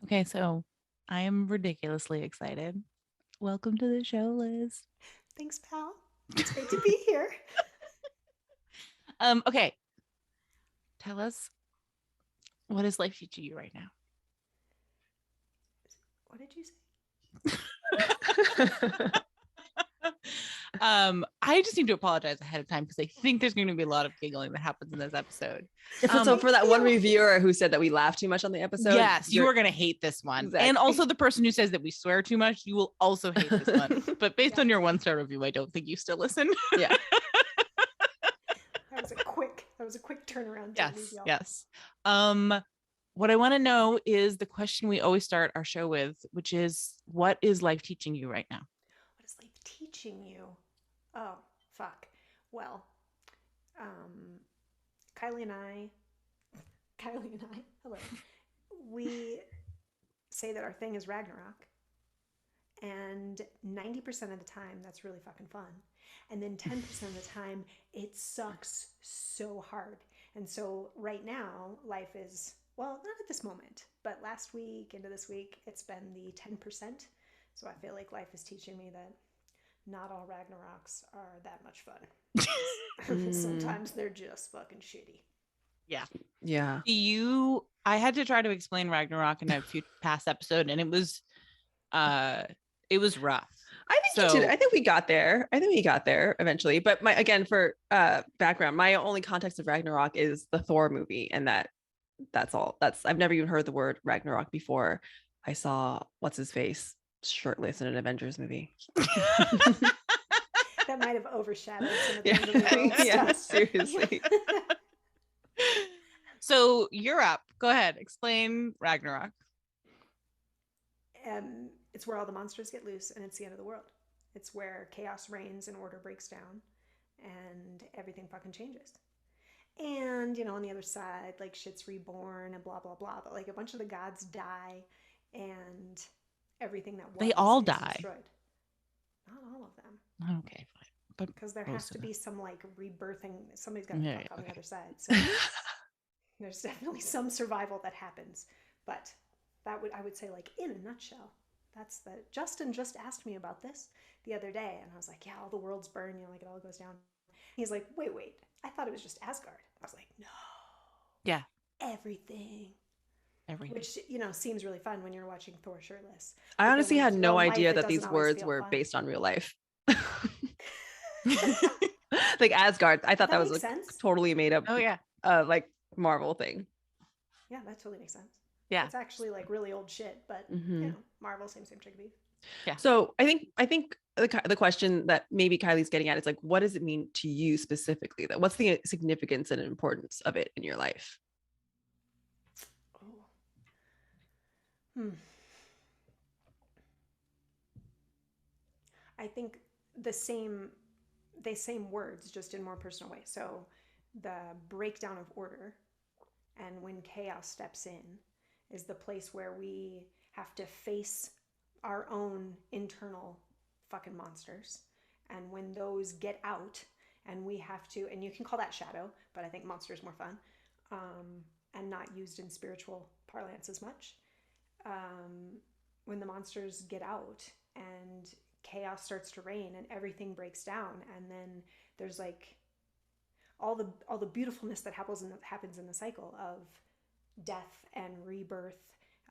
Okay, so I am ridiculously excited. Welcome to the show, Liz. Thanks, pal. It's great to be here. Okay, tell us, what is life teaching you right now? What did you say? I just need to apologize ahead of time because I think there's going to be a lot of giggling that happens in this episode. So for that one reviewer who said that we laugh too much on the episode, yes, you are going to hate this one. Exactly. And also the person who says that we swear too much, you will also hate this one. But based on your 1-star review, I don't think you still listen. Yeah. That was a quick turnaround. Yes. What I want to know is the question we always start our show with, which is, what is life teaching you right now? What is life teaching you? Oh, fuck. Well, Kyley and I, hello. We say that our thing is Ragnarok. And 90% of the time, that's really fucking fun. And then 10% of the time, it sucks so hard. And so right now, life is, well, not at this moment, but last week into this week, it's been the 10%. So I feel like life is teaching me that not all Ragnaroks are that much fun. Sometimes they're just fucking shitty. Yeah. Yeah. I had to try to explain Ragnarok in a few past episode, and it was rough. I think we got there. I think we got there eventually. But for background, my only context of Ragnarok is the Thor movie, and that's all. I've never even heard the word Ragnarok before I saw what's his face shirtless in an Avengers movie. That might have overshadowed some of the yeah, seriously. So you're up. Go ahead. Explain Ragnarok. It's where all the monsters get loose and it's the end of the world. It's where chaos reigns and order breaks down and everything fucking changes. And, on the other side, like shit's reborn and blah, blah, blah. But like a bunch of the gods die and everything that was they all die. Destroyed. Not all of them. Okay, fine. Because there has to be some like rebirthing. Somebody's got to fuck on the other side. So there's definitely some survival that happens. But I would say, like, in a nutshell, that's the. Justin just asked me about this the other day, and I was like, yeah, all the worlds burn, like it all goes down. He's like, wait, I thought it was just Asgard. I was like, no. Yeah. Everything. Which, seems really fun when you're watching Thor shirtless. I honestly had no idea that these words were based on real life. Like Asgard. I thought that was like totally made up. Oh, yeah. Like Marvel thing. Yeah, that totally makes sense. Yeah. It's actually like really old shit, but Marvel, same chickadee. Yeah. So I think the question that maybe Kyley's getting at is like, what does it mean to you specifically? That what's the significance and importance of it in your life? I think the same words, just in more personal way. So the breakdown of order and when chaos steps in is the place where we have to face our own internal fucking monsters. And when those get out and we have to, and you can call that shadow, but I think monster is more fun, and not used in spiritual parlance as much. When the monsters get out and chaos starts to reign and everything breaks down, and then there's like all the beautifulness that happens in the cycle of death and rebirth,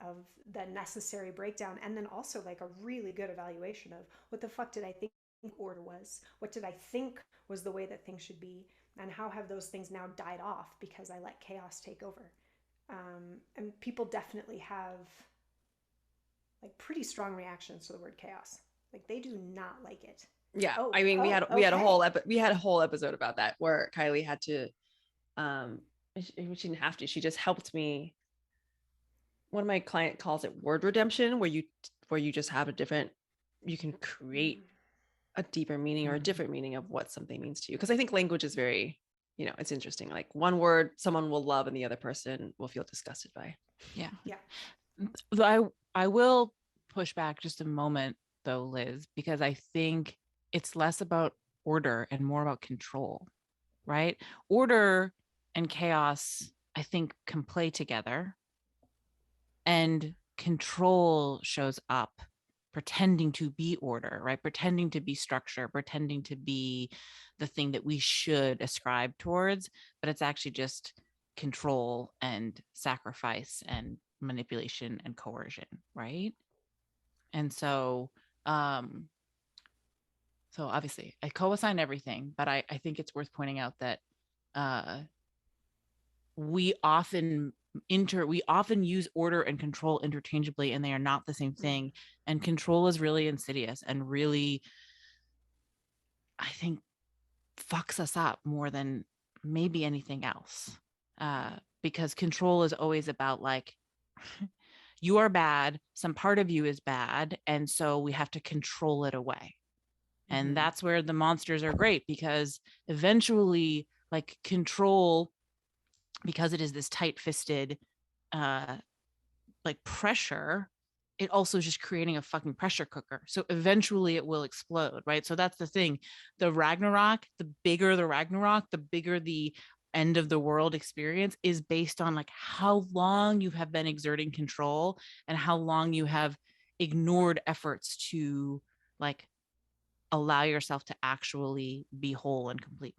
of the necessary breakdown, and then also like a really good evaluation of what the fuck did I think order was, what did I think was the way that things should be, and how have those things now died off because I let chaos take over. And people definitely have like pretty strong reactions to the word chaos. Like they do not like it. Yeah. We had a whole episode about that where Kyley had to, she didn't have to, she just helped me. One of my client calls it word redemption, where you just have you can create a deeper meaning or a different meaning of what something means to you. Because I think language is very, it's interesting. Like one word someone will love and the other person will feel disgusted by. Yeah. Yeah. I will push back just a moment though, Liz, because I think it's less about order and more about control, right? Order and chaos, I think, can play together. And control shows up pretending to be order, right? Pretending to be structure, pretending to be the thing that we should ascribe towards, but it's actually just control and sacrifice and manipulation and coercion, right? And so obviously I co-assign everything, but I think it's worth pointing out that we often use order and control interchangeably, and they are not the same thing. And control is really insidious and really, I think, fucks us up more than maybe anything else. Because control is always about like, you are bad, some part of you is bad, and so we have to control it away. And that's where the monsters are great, because eventually, like, control, because it is this tight-fisted like pressure, it also is just creating a fucking pressure cooker. So eventually it will explode, right? So that's the thing. The Ragnarok, the bigger the end of the world experience is based on like how long you have been exerting control and how long you have ignored efforts to like allow yourself to actually be whole and complete.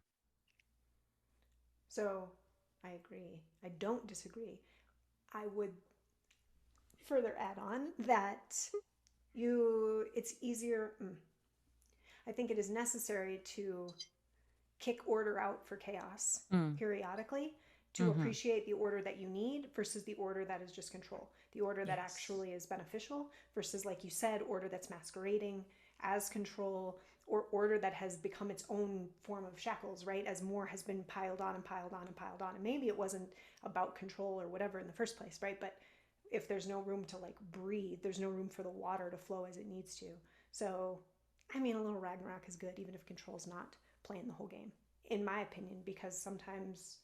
So I agree. I don't disagree. I would further add on that it's easier. I think it is necessary to kick order out for chaos periodically to appreciate the order that you need versus the order that is just control. The order that actually is beneficial versus, like you said, order that's masquerading as control, or order that has become its own form of shackles, right? As more has been piled on and piled on and piled on. And maybe it wasn't about control or whatever in the first place, right? But if there's no room to like breathe, there's no room for the water to flow as it needs to. So, I mean, a little Ragnarok is good, even if control's not playing the whole game, in my opinion, because sometimes,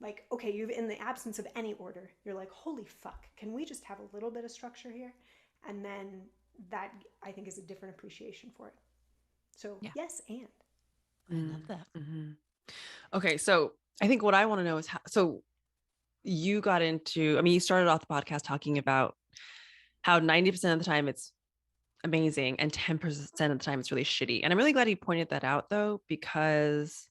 like, okay, you've in the absence of any order, you're like, holy fuck, can we just have a little bit of structure here? And then that, I think, is a different appreciation for it. So yes, and I love that. Okay, so I think what I want to know is how, so you got into, I mean, you started off the podcast talking about how 90% of the time it's amazing and 10% of the time it's really shitty. And I'm really glad you pointed that out though, because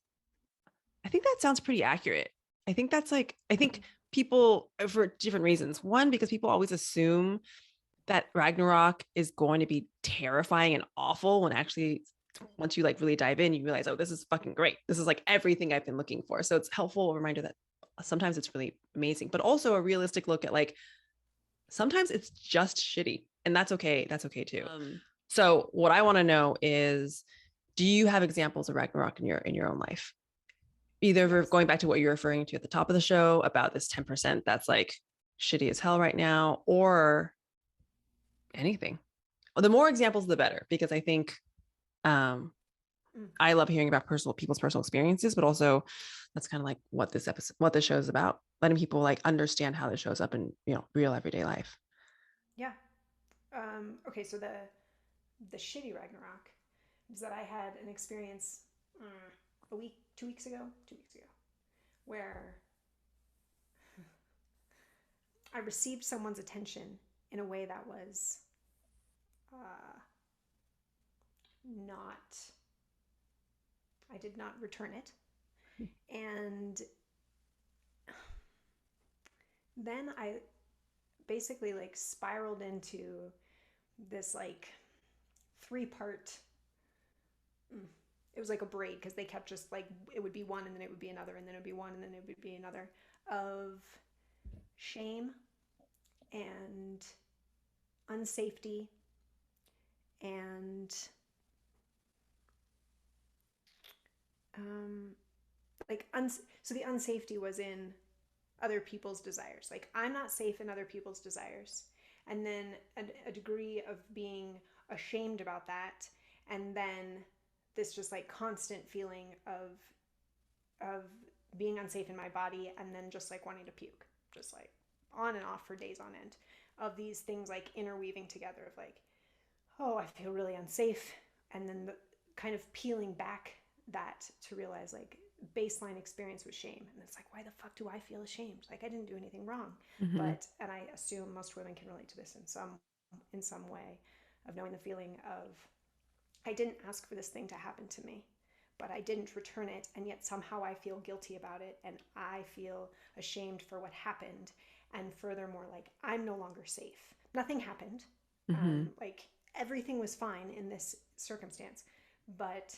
I think that sounds pretty accurate. I think that's like, I think people, for different reasons. One, because people always assume that Ragnarok is going to be terrifying and awful, when actually once you like really dive in, you realize, oh, this is fucking great. This is like everything I've been looking for. So it's a helpful reminder that sometimes it's really amazing, but also a realistic look at like, sometimes it's just shitty, and that's okay. That's okay too. So what I want to know is, do you have examples of Ragnarok in your own life? Either going back to what you're referring to at the top of the show about this 10% that's like shitty as hell right now, or anything. Well, the more examples, the better, because I think I love hearing about people's personal experiences, but also that's kind of like what this show is about, letting people like understand how this shows up in, you know, real everyday life. Yeah. Okay, so the shitty Ragnarok is that I had an experience two weeks ago, where I received someone's attention in a way that was not, I did not return it. And then I basically like spiraled into this like 3-part, it was like a braid, because they kept just like, it would be one and then it would be another and then it would be one and then it would be another, of shame and unsafety and so the unsafety was in other people's desires. Like, I'm not safe in other people's desires. And then a degree of being ashamed about that. And then this just like constant feeling of being unsafe in my body, and then just like wanting to puke, just like on and off for days on end, of these things like interweaving together of like, oh, I feel really unsafe. And then kind of peeling back that to realize like, baseline experience was shame. And it's like, why the fuck do I feel ashamed? Like I didn't do anything wrong. And I assume most women can relate to this in some way, of knowing the feeling of, I didn't ask for this thing to happen to me, but I didn't return it, and yet somehow I feel guilty about it, and I feel ashamed for what happened. And furthermore, like, I'm no longer safe. Nothing happened. Like everything was fine in this circumstance, but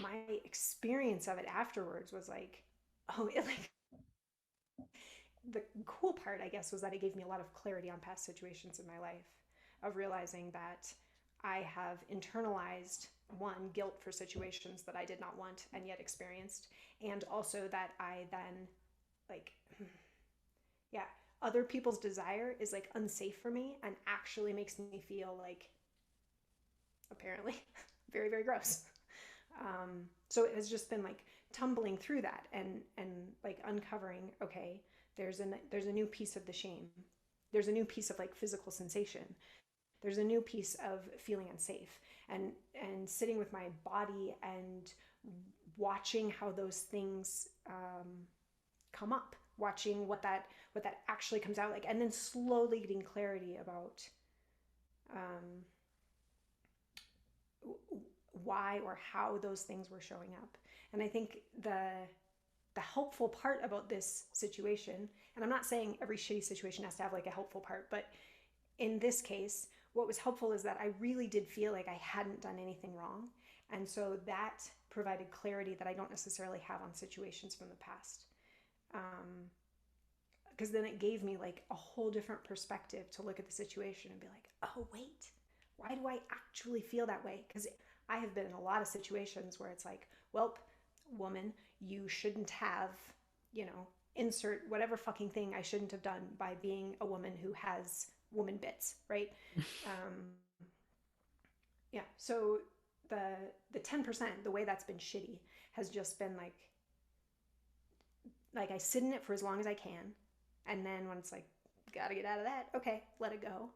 my experience of it afterwards was like, oh, the cool part, I guess, was that it gave me a lot of clarity on past situations in my life, of realizing that I have internalized, one, guilt for situations that I did not want and yet experienced, and also that I then, like, yeah, other people's desire is like unsafe for me and actually makes me feel like, apparently, very, very gross. So it has just been like tumbling through that and like uncovering, okay, there's a new piece of the shame. There's a new piece of like physical sensation. There's a new piece of feeling unsafe, and sitting with my body and watching how those things come up, watching what that actually comes out like, and then slowly getting clarity about why or how those things were showing up. And I think the helpful part about this situation, and I'm not saying every shitty situation has to have like a helpful part, but in this case, what was helpful is that I really did feel like I hadn't done anything wrong. And so that provided clarity that I don't necessarily have on situations from the past. Because then it gave me like a whole different perspective to look at the situation and be like, oh, wait, why do I actually feel that way? Because I have been in a lot of situations where it's like, well, woman, you shouldn't have, insert whatever fucking thing I shouldn't have done by being a woman who has woman bits, right? Yeah. So the 10%, the way that's been shitty has just been like I sit in it for as long as I can, and then when it's like, gotta get out of that, okay, let it go.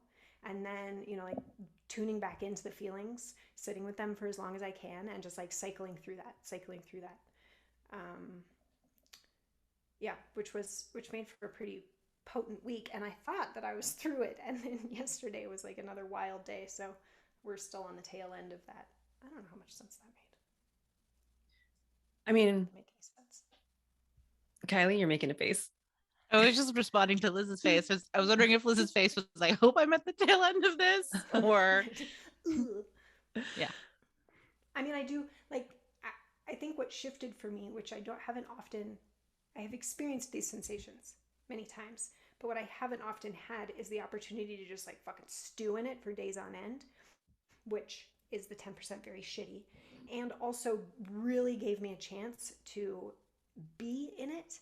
And then, like tuning back into the feelings, sitting with them for as long as I can, and just like cycling through that. Yeah, which made for a pretty potent week. And I thought that I was through it. And then yesterday was like another wild day. So we're still on the tail end of that. I don't know how much sense that made. I mean, make any sense. Kyley, you're making a face. I was just responding to Liz's face. I was wondering if Liz's face was like, I hope I'm at the tail end of this, or yeah. I mean, I do like, I think what shifted for me, which I have experienced these sensations many times, but what I haven't often had is the opportunity to just like fucking stew in it for days on end, which is the 10% very shitty, and also really gave me a chance to be in it,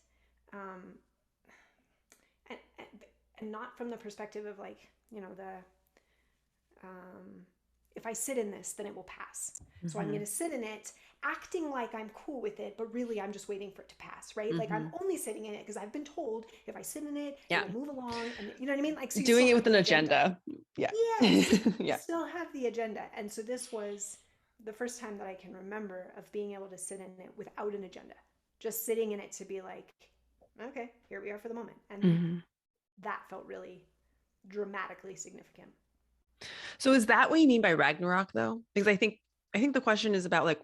and not from the perspective of like, if I sit in this, then it will pass. So I'm going to sit in it, acting like I'm cool with it, but really I'm just waiting for it to pass, right? Like I'm only sitting in it because I've been told if I sit in it, it will move along, and you know what I mean? Like, so doing it with an agenda. Yeah. Yes. Yeah. Still have the agenda. And so this was the first time that I can remember of being able to sit in it without an agenda, just sitting in it to be like, okay, here we are for the moment. And that felt really dramatically significant. So is that what you mean by Ragnarok though? Because I think the question is about like,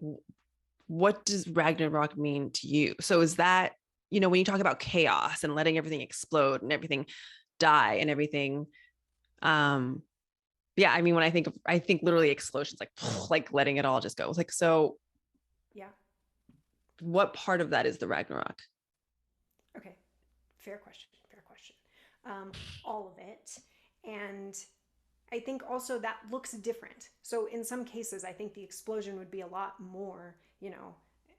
what does Ragnarok mean to you? So is that, when you talk about chaos and letting everything explode and everything die and everything, yeah, I mean, when I think literally explosions, like letting it all just go. It's like, so yeah, what part of that is the Ragnarok? Okay. Fair question. All of it. And I think also that looks different. So in some cases, I think the explosion would be a lot more,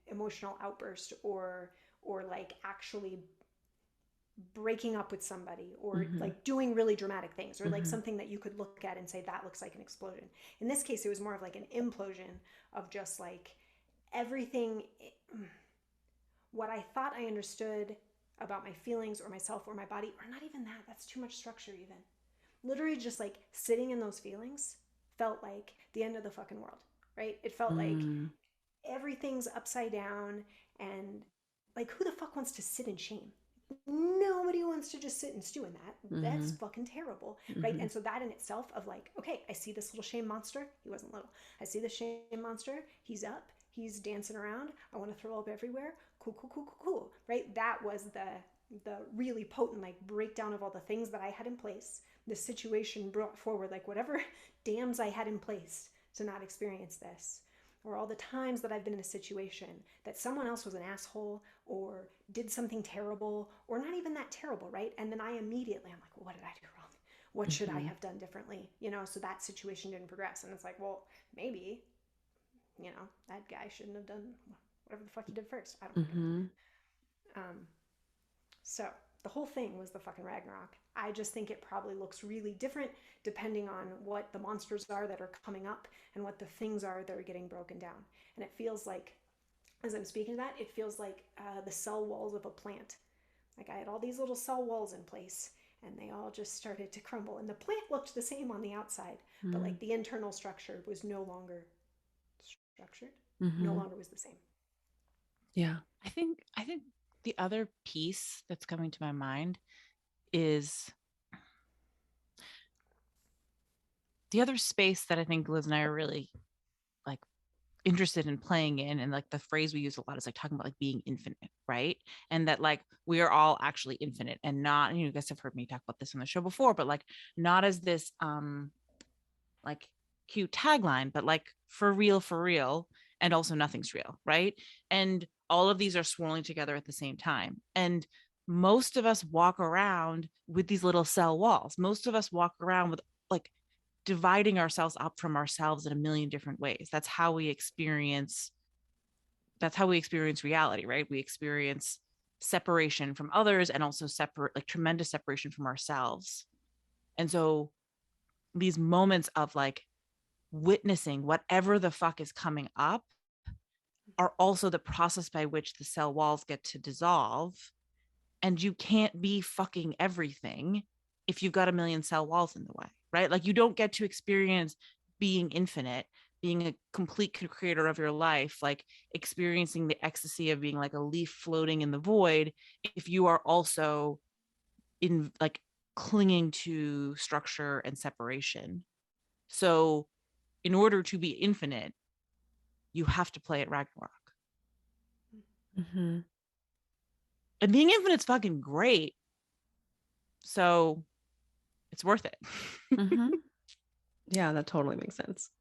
emotional outburst or like actually breaking up with somebody, or like doing really dramatic things, or like something that you could look at and say that looks like an explosion. In this case, it was more of like an implosion of just like everything. What I thought I understood about my feelings or myself or my body, or not even that, that's too much structure even. Literally just like sitting in those feelings felt like the end of the fucking world, right? It felt like everything's upside down And like, who the fuck wants to sit in shame? Nobody wants to just sit and stew in that. That's fucking terrible, right? And so that in itself of like, okay, I see this little shame monster. He wasn't little. I see the shame monster. He's up. He's dancing around. I want to throw up everywhere. Cool, cool, cool, cool, cool, right? That was the really potent like breakdown of all the things that I had in place. The situation brought forward like whatever dams I had in place to not experience this, or all the times that I've been in a situation that someone else was an asshole or did something terrible, or not even that terrible, right? And then I immediately, I'm like, well, what did I do wrong? What should I have done differently? You know, so that situation didn't progress. And it's like, well, maybe, you know, that guy shouldn't have done whatever the fuck he did first. I don't know. So the whole thing was the fucking Ragnarok. I just think it probably looks really different depending on what the monsters are that are coming up and what the things are that are getting broken down. And it feels like, as I'm speaking to that, it feels like the cell walls of a plant. Like I had all these little cell walls in place and they all just started to crumble. And the plant looked the same on the outside, but like the internal structure was no longer structured, no longer was the same. Yeah. I think the other piece that's coming to my mind is the other space that I think Liz and I are really like interested in playing in, and like the phrase we use a lot is like talking about like being infinite, right? And that like we are all actually infinite, and not, you guys have heard me talk about this on the show before, but like not as this like cute tagline, but like for real, and also nothing's real, right? And all of these are swirling together at the same time. And most of us walk around with these little cell walls. Most of us walk around with like dividing ourselves up from ourselves in a million different ways. That's how we experience reality, right? We experience separation from others and also like tremendous separation from ourselves. And so these moments of like witnessing whatever the fuck is coming up are also the process by which the cell walls get to dissolve. And you can't be fucking everything if you've got a million cell walls in the way, right? Like you don't get to experience being infinite, being a complete creator of your life, like experiencing the ecstasy of being like a leaf floating in the void, if you are also in like clinging to structure and separation. So in order to be infinite, you have to play at Ragnarok. And being infinite's fucking great. So it's worth it. Yeah, that totally makes sense.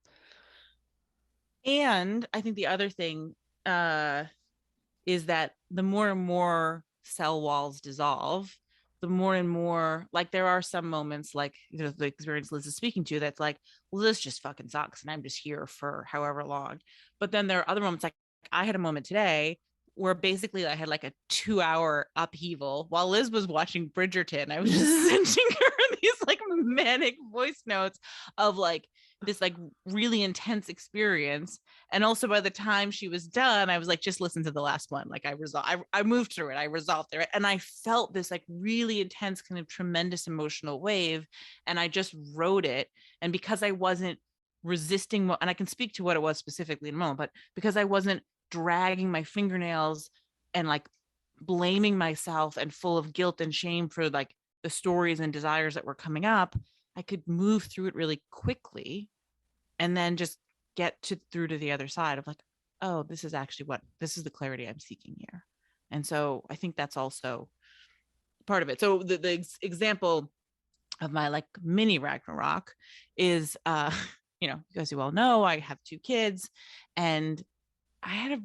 And I think the other thing is that the more and more cell walls dissolve, the more and more, like there are some moments like, you know, the experience Liz is speaking to that's like, well, this just fucking sucks and I'm just here for however long. But then there are other moments, like I had a moment today where basically I had like a 2-hour upheaval while Liz was watching Bridgerton. I was just sending her these like manic voice notes of like this like really intense experience. And also by the time she was done, I was like, just listen to the last one. Like I moved through it. I resolved it. And I felt this like really intense kind of tremendous emotional wave. And I just wrote it. And because I wasn't resisting, and I can speak to what it was specifically in a moment, but because I wasn't dragging my fingernails and like blaming myself and full of guilt and shame for like the stories and desires that were coming up, I could move through it really quickly and then just get through to the other side of like, oh, this is the clarity I'm seeking here. And so I think that's also part of it. So the example of my like mini Ragnarok is, you know, as you all know, I have 2 kids and I had a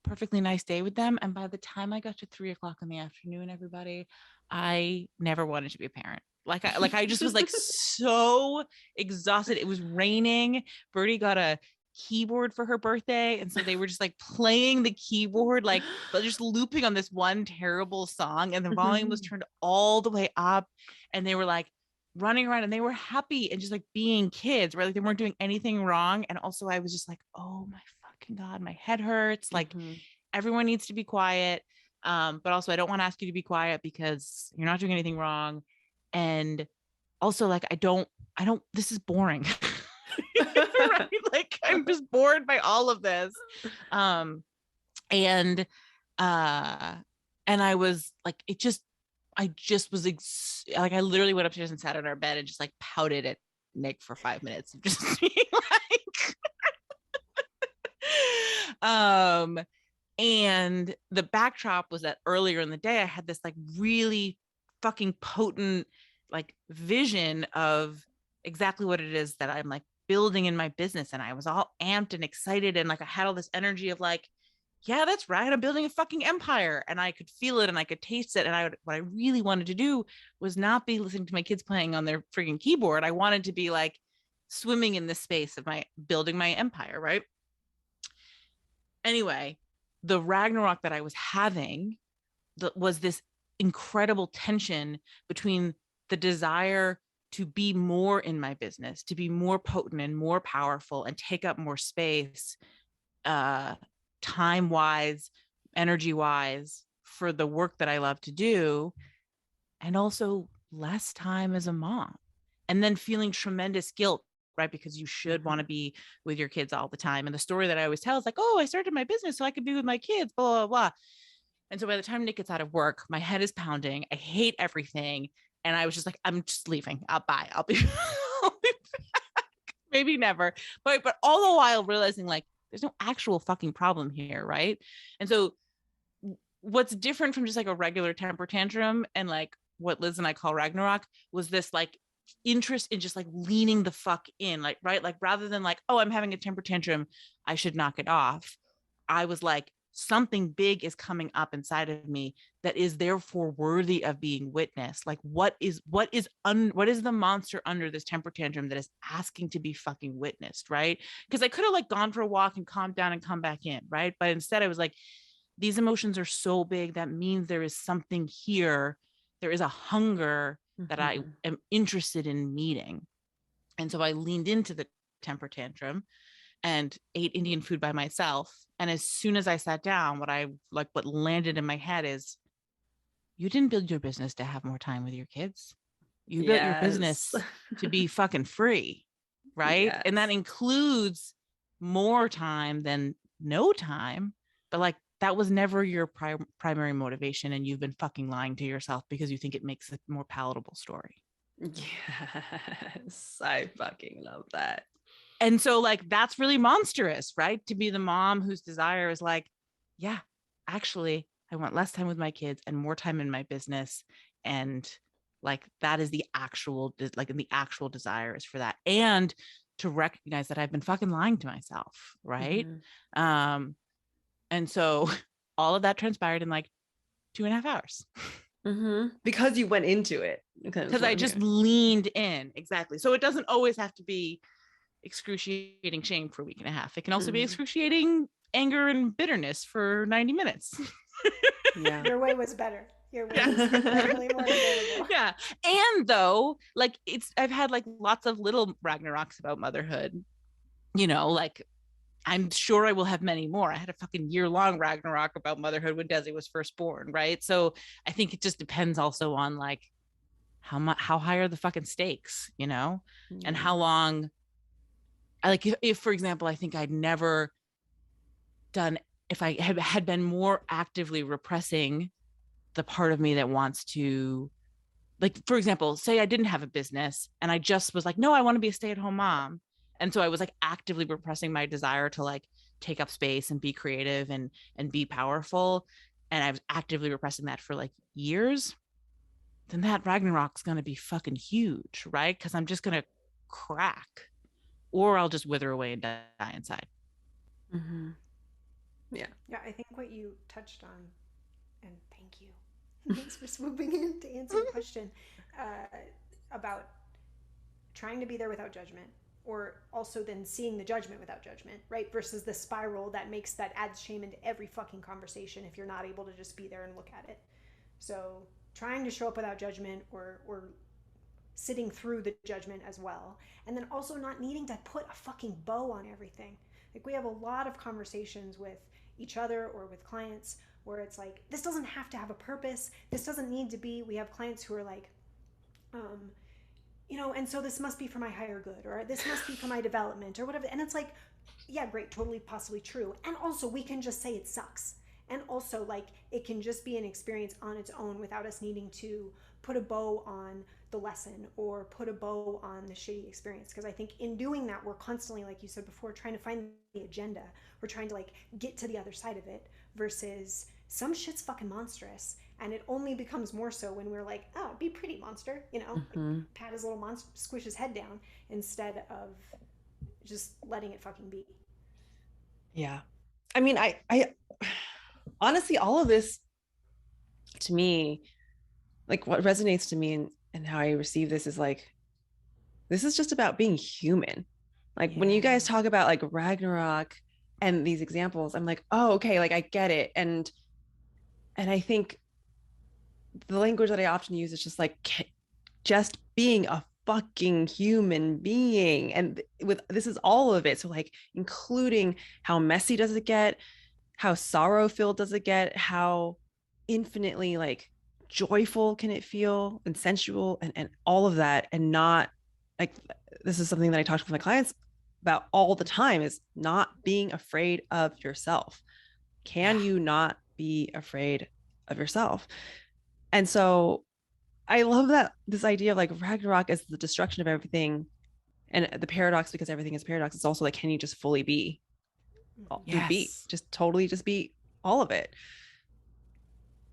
perfectly nice day with them. And by the time I got to 3:00 in the afternoon, everybody, I never wanted to be a parent. I just was like so exhausted. It was raining. Birdie got a keyboard for her birthday. And so they were just like playing the keyboard, like, but just looping on this one terrible song. And the volume was turned all the way up. And they were like running around and they were happy and just like being kids, right? Like they weren't doing anything wrong. And also I was just like, oh my fucking God, my head hurts. Like everyone needs to be quiet. But also I don't want to ask you to be quiet because you're not doing anything wrong. And also like, I don't, this is boring. Right? Like I'm just bored by all of this. And And I was like, I just was like, I literally went upstairs and sat in our bed and just like pouted at Nick for 5 minutes, just being like, and the backdrop was that earlier in the day, I had this like really fucking potent like vision of exactly what it is that I'm like building in my business. And I was all amped and excited. And like, I had all this energy of like, yeah, that's right. I'm building a fucking empire. And I could feel it and I could taste it. And what I really wanted to do was not be listening to my kids playing on their frigging keyboard. I wanted to be like swimming in the space of my building my empire. Right. Anyway, the Ragnarok that I was having was this incredible tension between the desire to be more in my business, to be more potent and more powerful and take up more space, time wise, energy wise, for the work that I love to do, and also less time as a mom. And then feeling tremendous guilt, right? Because you should want to be with your kids all the time. And the story that I always tell is like, oh, I started my business so I could be with my kids, blah, blah, blah. And so by the time Nick gets out of work, my head is pounding. I hate everything. And I was just like, I'm just leaving. Bye. I'll be back. Maybe never. But all the while realizing like, there's no actual fucking problem here, right? And so what's different from just like a regular temper tantrum and like what Liz and I call Ragnarok was this like interest in just like leaning the fuck in, like, right? Like rather than like, oh, I'm having a temper tantrum, I should knock it off. I was like, something big is coming up inside of me that is therefore worthy of being witnessed. Like what is the monster under this temper tantrum that is asking to be fucking witnessed, right? Because I could have like gone for a walk and calmed down and come back in, right? But instead I was like, these emotions are so big, that means there is something here. There is a hunger that I am interested in meeting. And so I leaned into the temper tantrum and ate Indian food by myself. And as soon as I sat down, what landed in my head is, you didn't build your business to have more time with your kids. You built your business to be fucking free, right? Yes. And that includes more time than no time. But like, that was never your primary motivation. And you've been fucking lying to yourself because you think it makes a more palatable story. Yes, I fucking love that. And so like, that's really monstrous, right? To be the mom whose desire is like, yeah, actually, I want less time with my kids and more time in my business. And like, that is the actual desire is for that. And to recognize that I've been fucking lying to myself. Right. And so all of that transpired in like 2.5 hours. Because you went into it. Because I just leaned in. Exactly. So it doesn't always have to be excruciating shame for a week and a half. It can also be excruciating anger and bitterness for 90 minutes. Yeah. Your way was better. Your way was definitely more available. Yeah. And though, like I've had like lots of little Ragnaroks about motherhood, you know, like I'm sure I will have many more. I had a fucking year-long Ragnarok about motherhood when Desi was first born, right? So I think it just depends also on like how high are the fucking stakes, you know, and how long. I like if for example, I think I'd never done if I had been more actively repressing the part of me that wants to, like, for example, say I didn't have a business and I just was like, no, I want to be a stay-at-home mom. And so I was like actively repressing my desire to like take up space and be creative and be powerful. And I was actively repressing that for like years. Then that Ragnarok's going to be fucking huge, right? Because I'm just going to crack, or I'll just wither away and die inside. Yeah. I think what you touched on, and thank you. Thanks for swooping in to answer the question about trying to be there without judgment, or also then seeing the judgment without judgment, right? Versus the spiral that adds shame into every fucking conversation if you're not able to just be there and look at it. So trying to show up without judgment, or sitting through the judgment as well. And then also not needing to put a fucking bow on everything. Like we have a lot of conversations with each other or with clients where it's like, this doesn't have to have a purpose. This doesn't need to be, we have clients who are like, you know, and so this must be for my higher good, or this must be for my development or whatever. And it's like, yeah, great, totally possibly true. And also we can just say it sucks. And also, like, it can just be an experience on its own without us needing to put a bow on the lesson or put a bow on the shitty experience. Because I think in doing that, we're constantly, like you said before, trying to find the agenda. We're trying to, like, get to the other side of it, versus some shit's fucking monstrous. And it only becomes more so when we're like, oh, be pretty, monster, you know, like, pat his little monster, squish his head down, instead of just letting it fucking be. Yeah. I mean, I honestly, all of this to me, like what resonates to me and how I receive this is like, this is just about being human. Like when you guys talk about like Ragnarok and these examples, I'm like, oh, okay, like I get it. And I think the language that I often use is just like just being a fucking human being. And with this is all of it. So like including how messy does it get, how sorrow filled does it get, how infinitely like joyful can it feel and sensual and all of that. And not like, this is something that I talk to my clients about all the time, is not being afraid of yourself. Can you not be afraid of yourself? And so I love that this idea of like Ragnarok as the destruction of everything, and the paradox, because everything is paradox. It's also like, can you just fully be? Be just totally just be all of it.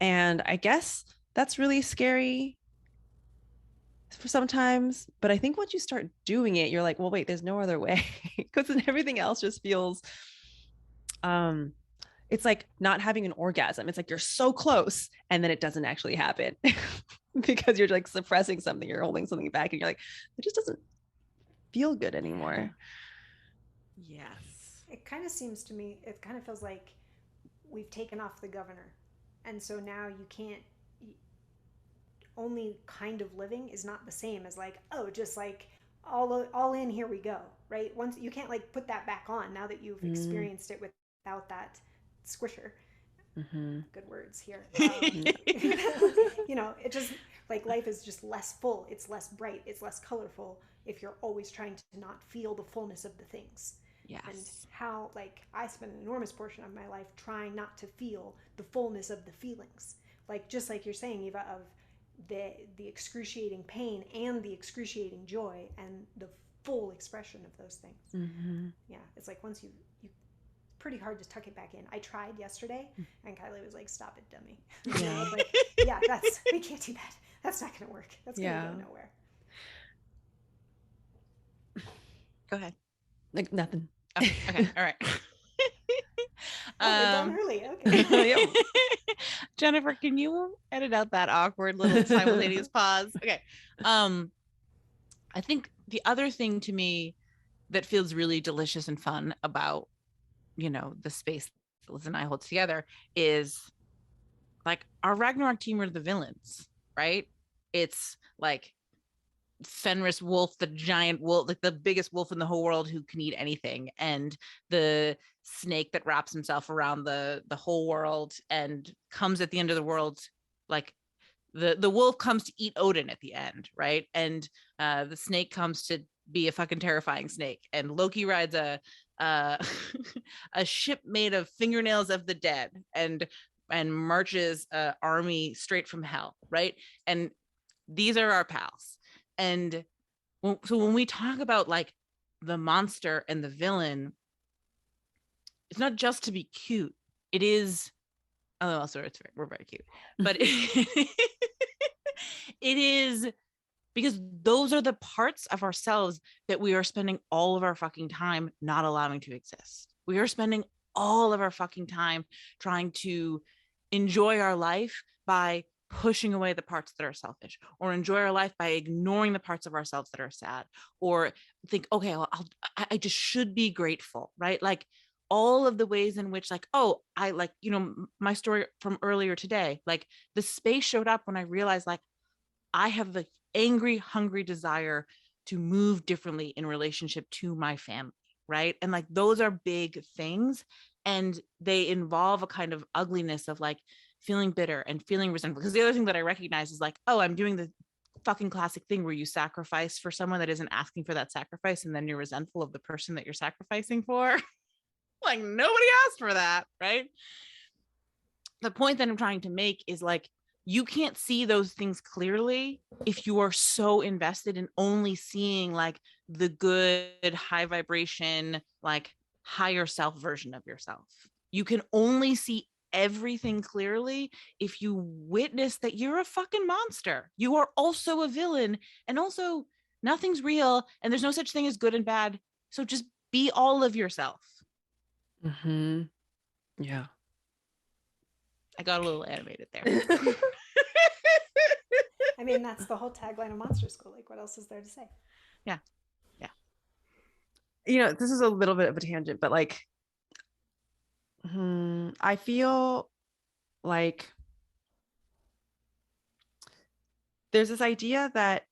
And I guess that's really scary for sometimes, but I think once you start doing it, you're like, well, wait, there's no other way, because then everything else just feels it's like not having an orgasm. It's like you're so close and then it doesn't actually happen because you're like suppressing something, you're holding something back, and you're like, it just doesn't feel good anymore. Yes. It kind of seems to me, it kind of feels like we've taken off the governor. And so now you can't, only kind of living is not the same as like, oh, just like all in, here we go, right? Once you can't like put that back on now that you've experienced it without that squisher. Good words here. You know, it just like life is just less full. It's less bright. It's less colorful if you're always trying to not feel the fullness of the things. Yes. And how, like, I spend an enormous portion of my life trying not to feel the fullness of the feelings. Like, just like you're saying, Eva, of the excruciating pain and the excruciating joy and the full expression of those things. Yeah, it's like once you pretty hard to tuck it back in. I tried yesterday, and Kyley was like, "Stop it, dummy." Yeah, I was like, "Yeah, we can't do that. That's not gonna work. That's gonna go nowhere." Go ahead. Like nothing. Oh, okay. All right. We're done early. Okay. Jennifer, can you edit out that awkward little simultaneous pause? Okay. I think the other thing to me that feels really delicious and fun about, you know, the space that Liz and I hold together is like our Ragnarok team are the villains, right? It's like Fenris Wolf, the giant wolf, like the biggest wolf in the whole world who can eat anything, and the snake that wraps himself around the whole world and comes at the end of the world, like the wolf comes to eat Odin at the end, right? And the snake comes to be a fucking terrifying snake, and Loki rides a a ship made of fingernails of the dead and marches an army straight from hell, right? And these are our pals. And so when we talk about like the monster and the villain, it's not just to be cute. It is, oh, sorry, we're very cute, but it is because those are the parts of ourselves that we are spending all of our fucking time not allowing to exist. We are spending all of our fucking time trying to enjoy our life by pushing away the parts that are selfish, or enjoy our life by ignoring the parts of ourselves that are sad, or think, okay, well, I just should be grateful, right? Like all of the ways in which, like, oh, I like, you know, my story from earlier today, like the space showed up when I realized like I have the angry, hungry desire to move differently in relationship to my family, right? And like those are big things, and they involve a kind of ugliness of like feeling bitter and feeling resentful. Because the other thing that I recognize is like, oh, I'm doing the fucking classic thing where you sacrifice for someone that isn't asking for that sacrifice, and then you're resentful of the person that you're sacrificing for. Like nobody asked for that, right? the point that I'm trying to make is like, you can't see those things clearly if you are so invested in only seeing like the good, high vibration, like higher self version of yourself. You can only see everything clearly if you witness that you're a fucking monster. You are also a villain, and also nothing's real, and there's no such thing as good and bad. So just be all of yourself. Mm-hmm. Yeah. I got a little animated there. I mean, that's the whole tagline of Monster School. Like, what else is there to say? Yeah. This is a little bit of a tangent, but like, I feel like there's this idea that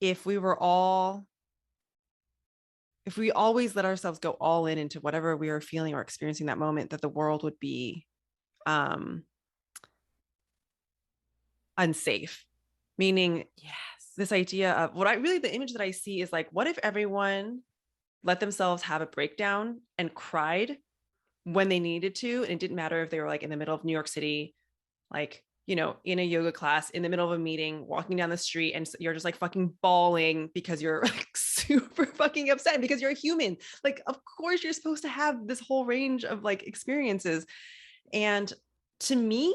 if we always let ourselves go all in into whatever we are feeling or experiencing that moment, that the world would be unsafe. Meaning, yes, this idea of the image that I see is like, what if everyone let themselves have a breakdown and cried when they needed to, and it didn't matter if they were like in the middle of New York City, like, in a yoga class, in the middle of a meeting, walking down the street, and you're just like fucking bawling because you're like super fucking upset because you're a human. Like, of course you're supposed to have this whole range of like experiences. And to me,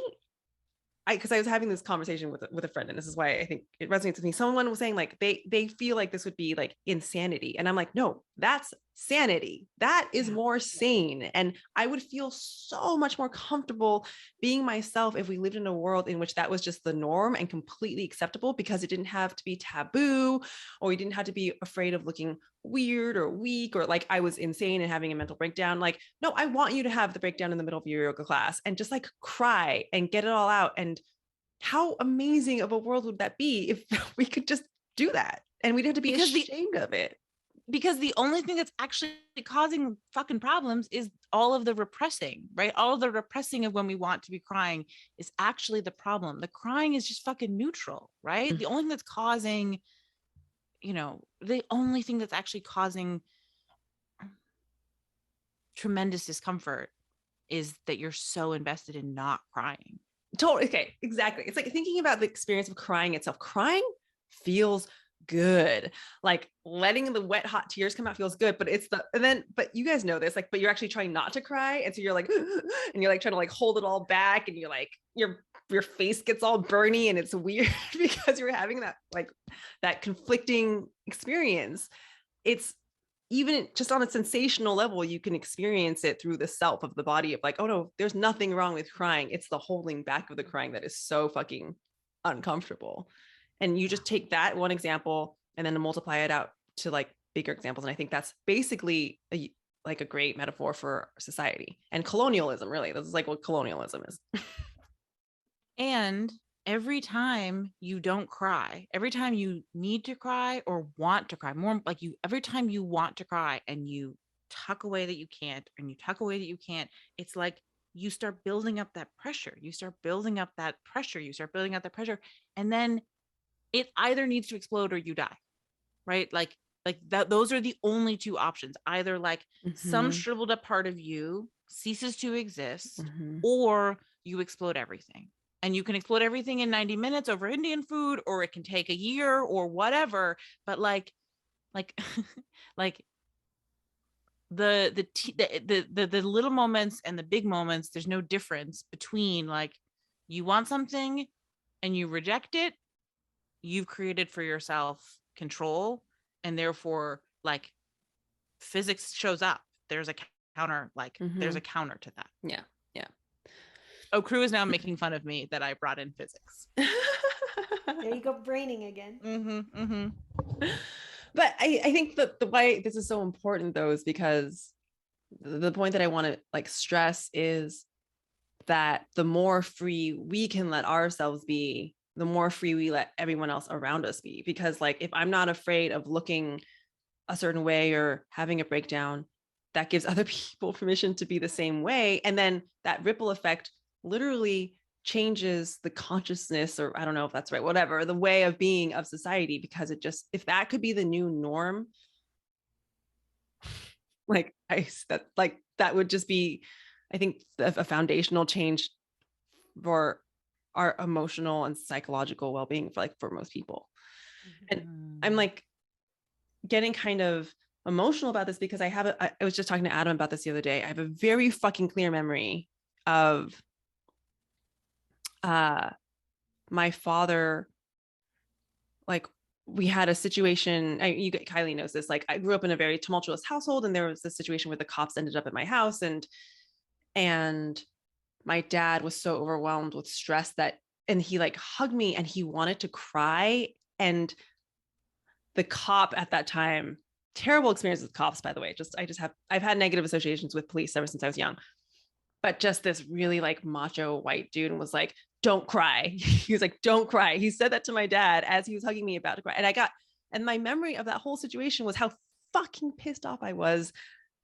because I was having this conversation with a friend, and this is why I think it resonates with me. Someone was saying like they feel like this would be like insanity, and I'm like, no, that's sanity. That is more sane, and I would feel so much more comfortable being myself if we lived in a world in which that was just the norm and completely acceptable, because it didn't have to be taboo, or you didn't have to be afraid of looking weird or weak, or like I was insane and having a mental breakdown. Like, no, I want you to have the breakdown in the middle of your yoga class and just like cry and get it all out. And how amazing of a world would that be if we could just do that and we'd have to be ashamed of it? Because the only thing that's actually causing fucking problems is all of the repressing, right? All of the repressing of when we want to be crying is actually the problem. The crying is just fucking neutral, right? The only thing that's causing, the only thing that's actually causing tremendous discomfort is that you're so invested in not crying. Totally. Okay, exactly. It's like thinking about the experience of crying itself. Crying feels good. Like letting the wet hot tears come out feels good, but but you guys know this, like, but you're actually trying not to cry, and so you're like and you're like trying to like hold it all back, and you're like your face gets all burny, and it's weird because you're having that conflicting experience. It's even just on a sensational level, you can experience it through the self of the body of like, oh no, there's nothing wrong with crying. It's the holding back of the crying that is so fucking uncomfortable. And you just take that one example and then multiply it out to like bigger examples. And I think that's basically a great metaphor for society and colonialism. Really, this is like what colonialism is. And every time you don't cry, every time you need to cry or want to cry, more like every time you want to cry and you tuck away that you can't, and you tuck away that you can't, it's like you start building up that pressure. You start building up that pressure. And then it either needs to explode or you die, right? Like that, those are the only two options. Either like some shriveled up part of you ceases to exist, or you explode everything. And you can explode everything in 90 minutes over Indian food, or it can take a year or whatever. But like the little moments and the big moments, there's no difference between like you want something and you reject it. You've created for yourself control, and therefore like physics shows up. There's a counter, there's a counter to that. Yeah. Oh, crew is now making fun of me that I brought in physics. There you go, braining again. But I think that the why this is so important though is because the point that I want to like stress is that the more free we can let ourselves be, the more free we let everyone else around us be. Because like if I'm not afraid of looking a certain way or having a breakdown, that gives other people permission to be the same way. And then that ripple effect literally changes the consciousness, or I don't know if that's right, whatever, the way of being of society, because it just, if that could be the new norm, that would just be, I think, a foundational change for our emotional and psychological well-being for most people. And I'm like getting kind of emotional about this because I was just talking to Adam about this the other day. I have a very fucking clear memory of my father, like we had a situation, Kyley knows this, like I grew up in a very tumultuous household, and there was this situation where the cops ended up at my house, and my dad was so overwhelmed with stress and he like hugged me and he wanted to cry. And the cop at that time, terrible experience with cops, by the way, I've had negative associations with police ever since I was young, but just this really like macho white dude, and was like, don't cry. He was like, don't cry. He said that to my dad as he was hugging me about to cry. And my memory of that whole situation was how fucking pissed off I was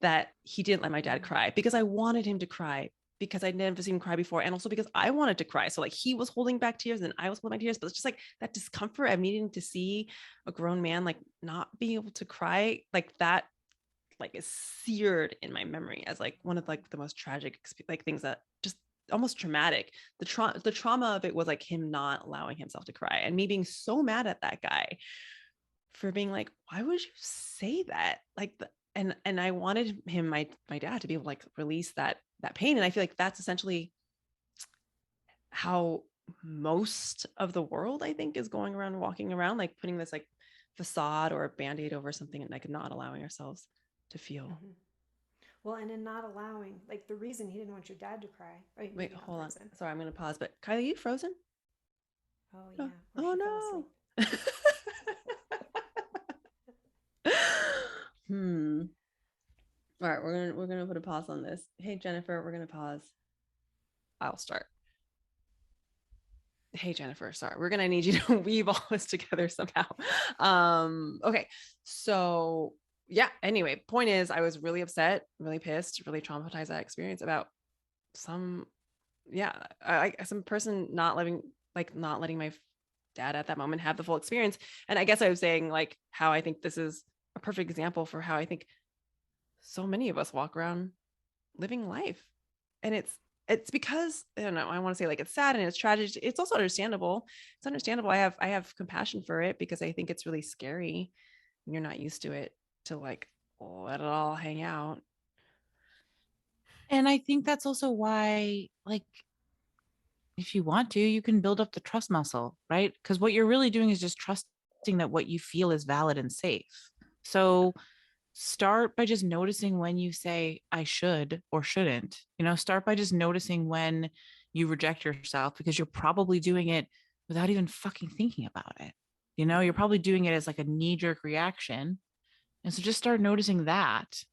that he didn't let my dad cry, because I wanted him to cry, because I'd never seen him cry before. And also because I wanted to cry. So like he was holding back tears and I was holding back tears, but it's just like that discomfort of needing to see a grown man like not being able to cry, like that like is seared in my memory as like one of like the most tragic like things that just almost traumatic. The trauma of it was like him not allowing himself to cry, and me being so mad at that guy for being like, why would you say that? Like and I wanted him, my dad, to be able to like release that pain. And I feel like that's essentially how most of the world, I think, is going around, walking around, like putting this like facade or a band-aid over something and like not allowing ourselves to feel. Well, and in not allowing, like the reason he didn't want your dad to cry. Oh, Wait, hold on. Sorry, I'm going to pause. But Kyley, you frozen? Oh, yeah. Oh no. All right, we're gonna put a pause on this. Hey Jennifer, we're gonna pause. I'll start. Hey Jennifer, sorry, we're gonna need you to weave all this together somehow. Okay, so yeah. Anyway, point is, I was really upset, really pissed, really traumatized that experience about some person not letting my dad at that moment have the full experience. And I guess I was saying like how I think this is a perfect example for how I think so many of us walk around living life. And it's because, I don't know, I want to say like it's sad and it's tragic. It's also understandable. It's understandable. I have compassion for it, because I think it's really scary when you're not used to it, to like let it all hang out. And I think that's also why, like, if you want to, you can build up the trust muscle, right? Because what you're really doing is just trusting that what you feel is valid and safe. So start by just noticing when you say, I should or shouldn't. Start by just noticing when you reject yourself, because you're probably doing it without even fucking thinking about it. You're probably doing it as like a knee-jerk reaction. And so just start noticing that.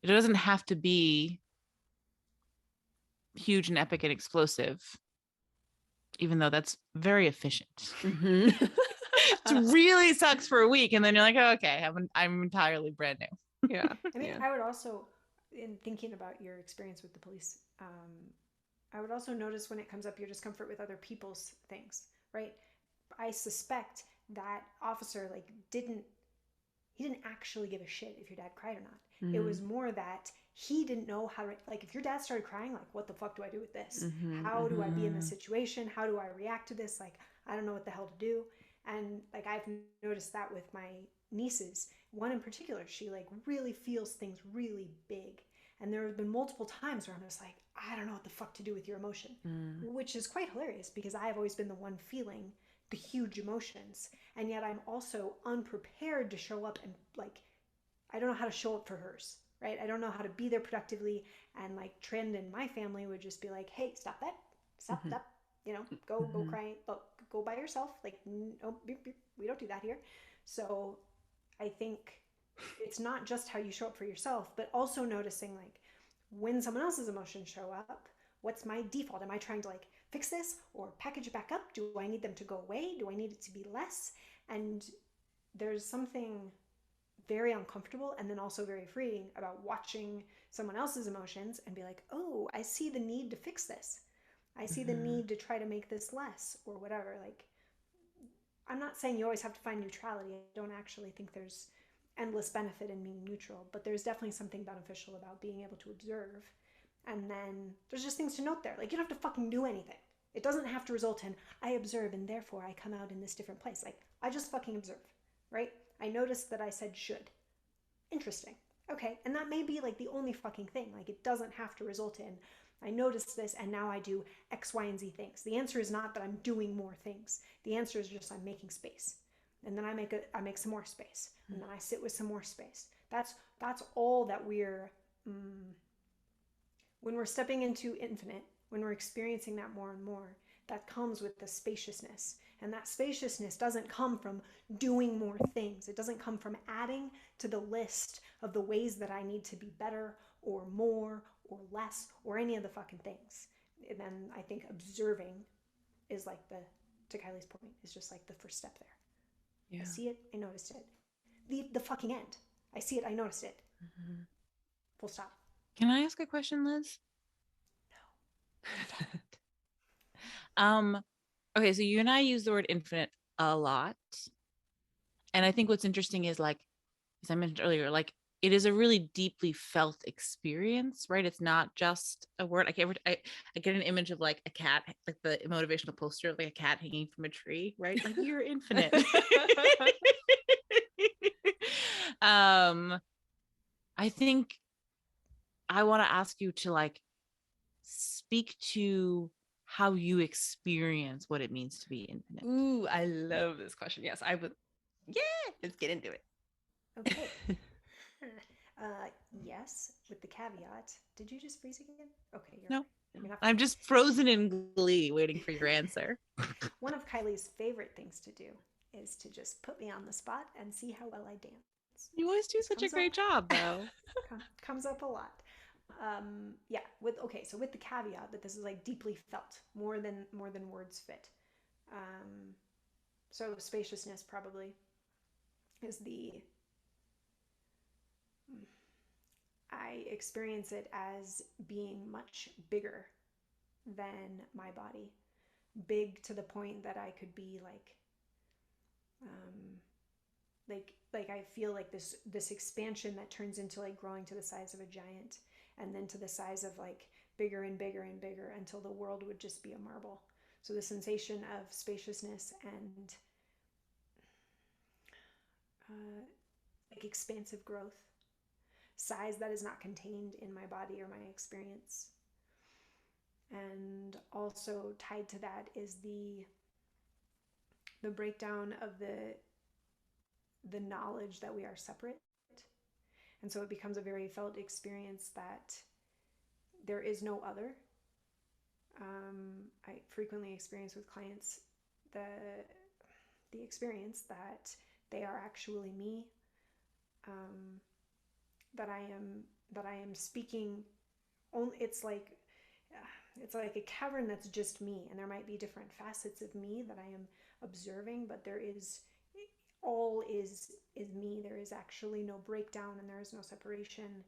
It doesn't have to be huge and epic and explosive, even though that's very efficient. It really sucks for a week, and then you're like, oh, okay, I'm entirely brand new. Yeah. I mean, I would also, in thinking about your experience with the police, I would also notice when it comes up your discomfort with other people's things, right? I suspect that officer he didn't actually give a shit if your dad cried or not. It was more that he didn't know how to, like, if your dad started crying, like, what the fuck do I do with this? How do I be in this situation? How do I react to this? Like, I don't know what the hell to do. And like, I've noticed that with my nieces. One in particular, she like really feels things really big. And there have been multiple times where I'm just like, I don't know what the fuck to do with your emotion, which is quite hilarious because I've always been the one feeling the huge emotions. And yet I'm also unprepared to show up and like, I don't know how to show up for hers, right? I don't know how to be there productively. And like trend in my family would just be like, hey, stop that. Stop. Go cry. Go by yourself. Like, no, we don't do that here. So I think it's not just how you show up for yourself, but also noticing like when someone else's emotions show up, what's my default? Am I trying to like fix this or package it back up? Do I need them to go away? Do I need it to be less? And there's something very uncomfortable and then also very freeing about watching someone else's emotions and be like, oh, I see the need to fix this. I see the need to try to make this less or whatever. Like, I'm not saying you always have to find neutrality. I don't actually think there's endless benefit in being neutral, but there's definitely something beneficial about being able to observe And then there's just things to note there. Like, you don't have to fucking do anything. It doesn't have to result in, I observe and therefore I come out in this different place. Like, I just fucking observe, right? I noticed that I said should. Interesting. Okay, and that may be like the only fucking thing. Like, it doesn't have to result in, I noticed this and now I do X, Y, and Z things. The answer is not that I'm doing more things. The answer is just I'm making space. And then I make some more space. And then I sit with some more space. That's all that we're when we're stepping into infinite, when we're experiencing that more and more, that comes with the spaciousness. And that spaciousness doesn't come from doing more things. It doesn't come from adding to the list of the ways that I need to be better or more or less or any of the fucking things. And then I think observing is like to Kylie's point, is just like the first step there. Yeah. I see it, I noticed it. The fucking end. I see it, I noticed it. Mm-hmm. Full stop. Can I ask a question, Liz? No. Okay, so you and I use the word infinite a lot. And I think what's interesting is, like, as I mentioned earlier, like, it is a really deeply felt experience, right? It's not just a word. I get an image of like a cat, like the motivational poster of like a cat hanging from a tree, right? Like, you're infinite. I think I want to ask you to like speak to how you experience what it means to be infinite. Ooh, I love this question. Yes, I would. Yeah, let's get into it. Okay. Yes, with the caveat. Did you just freeze again? Okay, you're no. I'm just frozen in glee, waiting for your answer. One of Kylie's favorite things to do is to just put me on the spot and see how well I dance. You always do such a great job, though. Comes up a lot. Yeah. With the caveat that this is like deeply felt, more than words fit. So spaciousness probably is I experience it as being much bigger than my body. Big to the point that I could be like I feel like this expansion that turns into like growing to the size of a giant, and then to the size of like bigger and bigger and bigger until the world would just be a marble. So the sensation of spaciousness and like expansive growth, size that is not contained in my body or my experience. And also tied to that is the breakdown of the knowledge that we are separate. And so it becomes a very felt experience that there is no other. I frequently experience with clients the experience that they are actually me, that I am speaking only. It's like a cavern that's just me, and there might be different facets of me that I am observing, but there is all is me. There is actually no breakdown, and there is no separation,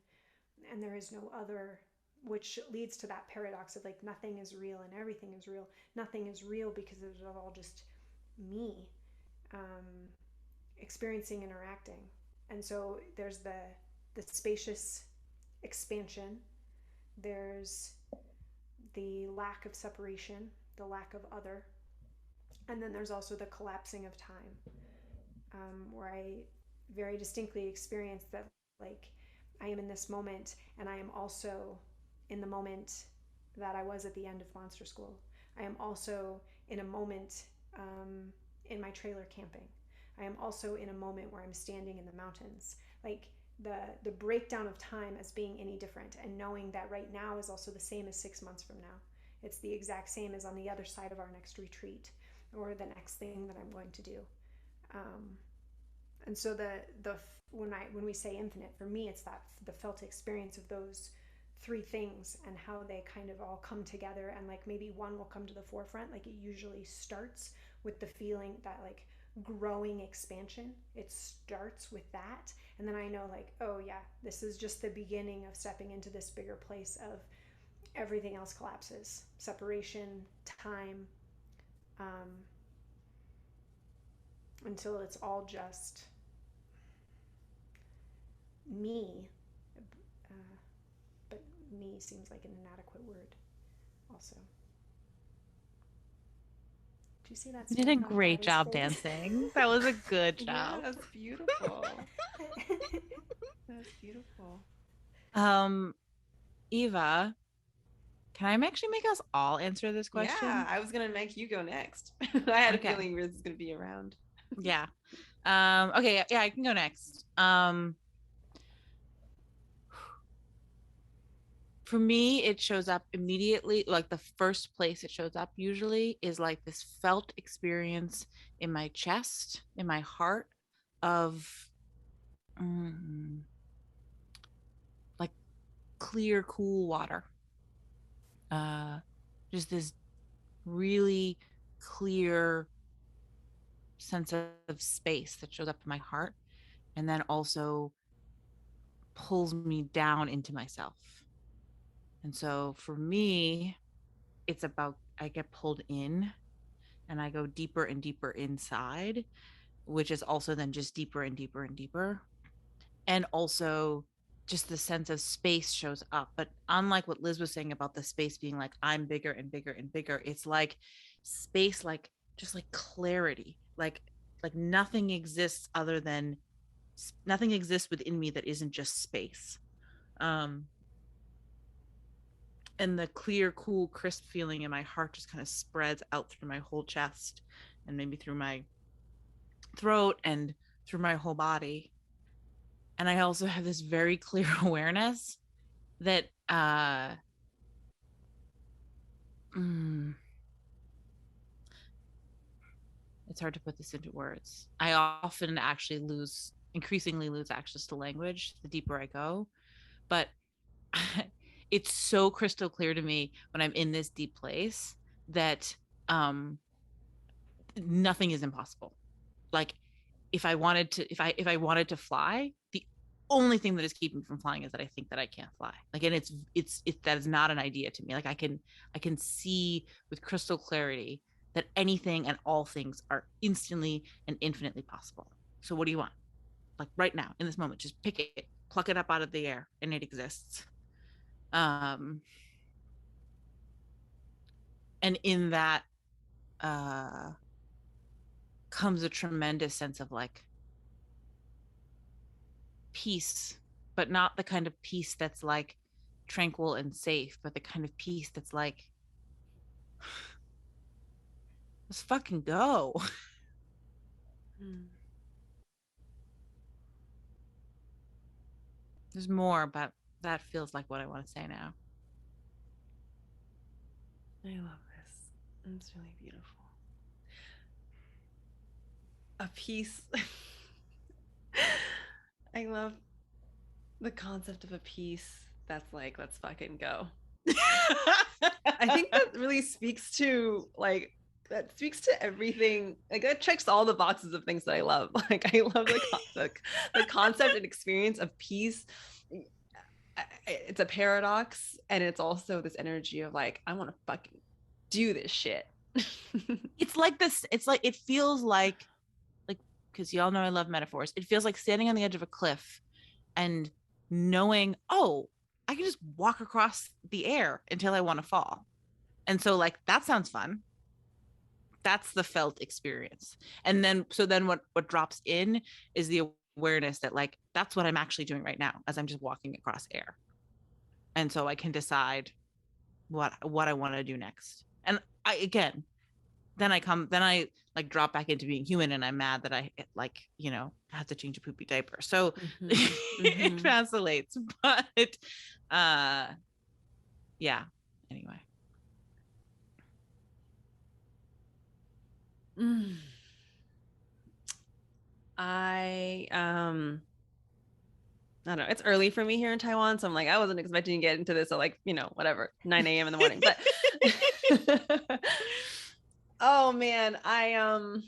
and there is no other, which leads to that paradox of like nothing is real and everything is real. Nothing is real because it is all just me, experiencing, interacting. And so there's the spacious expansion, there's the lack of separation, the lack of other, and then there's also the collapsing of time, where I very distinctly experience that like I am in this moment, and I am also in the moment that I was at the end of monster school. I am also in a moment in my trailer camping. I am also in a moment where I'm standing in the mountains. Like the breakdown of time as being any different, and knowing that right now is also the same as 6 months from now. It's the exact same as on the other side of our next retreat or the next thing that I'm going to do. And so when we say infinite, for me, it's that the felt experience of those three things and how they kind of all come together, and like maybe one will come to the forefront. Like it usually starts with the feeling that like growing expansion. It starts with that, and then I know like, oh yeah, this is just the beginning of stepping into this bigger place of everything else collapses, separation, time, until it's all just me, but me seems like an inadequate word also. Do you see that? You did a great job dancing. That was a good job. Yeah, that's beautiful. That's beautiful. Eva, can I actually make us all answer this question? Yeah, I was gonna make you go next. I had Okay. a feeling Riz is gonna be around. Yeah. Okay, yeah, I can go next. For me, it shows up immediately. Like the first place it shows up usually is like this felt experience in my chest, in my heart of like clear, cool water. Just this really clear sense of space that shows up in my heart and then also pulls me down into myself. And so for me, it's about I get pulled in and I go deeper and deeper inside, which is also then just deeper and deeper and deeper. And also just the sense of space shows up. But unlike what Liz was saying about the space being like, I'm bigger and bigger and bigger, it's like space, like just like clarity, like nothing exists other than nothing exists within me that isn't just space. Um, and the clear, cool, crisp feeling in my heart just kind of spreads out through my whole chest and maybe through my throat and through my whole body. And I also have this very clear awareness that it's hard to put this into words. I often actually increasingly lose access to language the deeper I go. But it's so crystal clear to me when I'm in this deep place that nothing is impossible. Like if I wanted to fly, the only thing that is keeping me from flying is that I think that I can't fly. Like, and it's that is not an idea to me. Like I can see with crystal clarity that anything and all things are instantly and infinitely possible. So what do you want? Like right now in this moment, just pick it, pluck it up out of the air, and it exists. And in that comes a tremendous sense of like peace, but not the kind of peace that's like tranquil and safe, but the kind of peace that's like, let's fucking go. There's more, but that feels like what I want to say now. I love this. It's really beautiful. A peace. I love the concept of a peace that's like, let's fucking go. I think that really speaks to everything. Like that checks all the boxes of things that I love. Like I love the concept and experience of peace. It's a paradox, and it's also this energy of like, I want to fucking do this shit. It's like this. It's like it feels like because y'all know I love metaphors. It feels like standing on the edge of a cliff and knowing, oh, I can just walk across the air until I want to fall. And so like that sounds fun. That's the felt experience. And then what drops in is the awareness that like that's what I'm actually doing right now as I'm just walking across air. And so I can decide what I want to do next. And then I like drop back into being human and I'm mad that I like, have to change a poopy diaper. So it vacillates, but yeah, anyway. I don't know. It's early for me here in Taiwan, so I'm like, I wasn't expecting to get into this at like, whatever, 9 a.m. in the morning. But oh man, I don't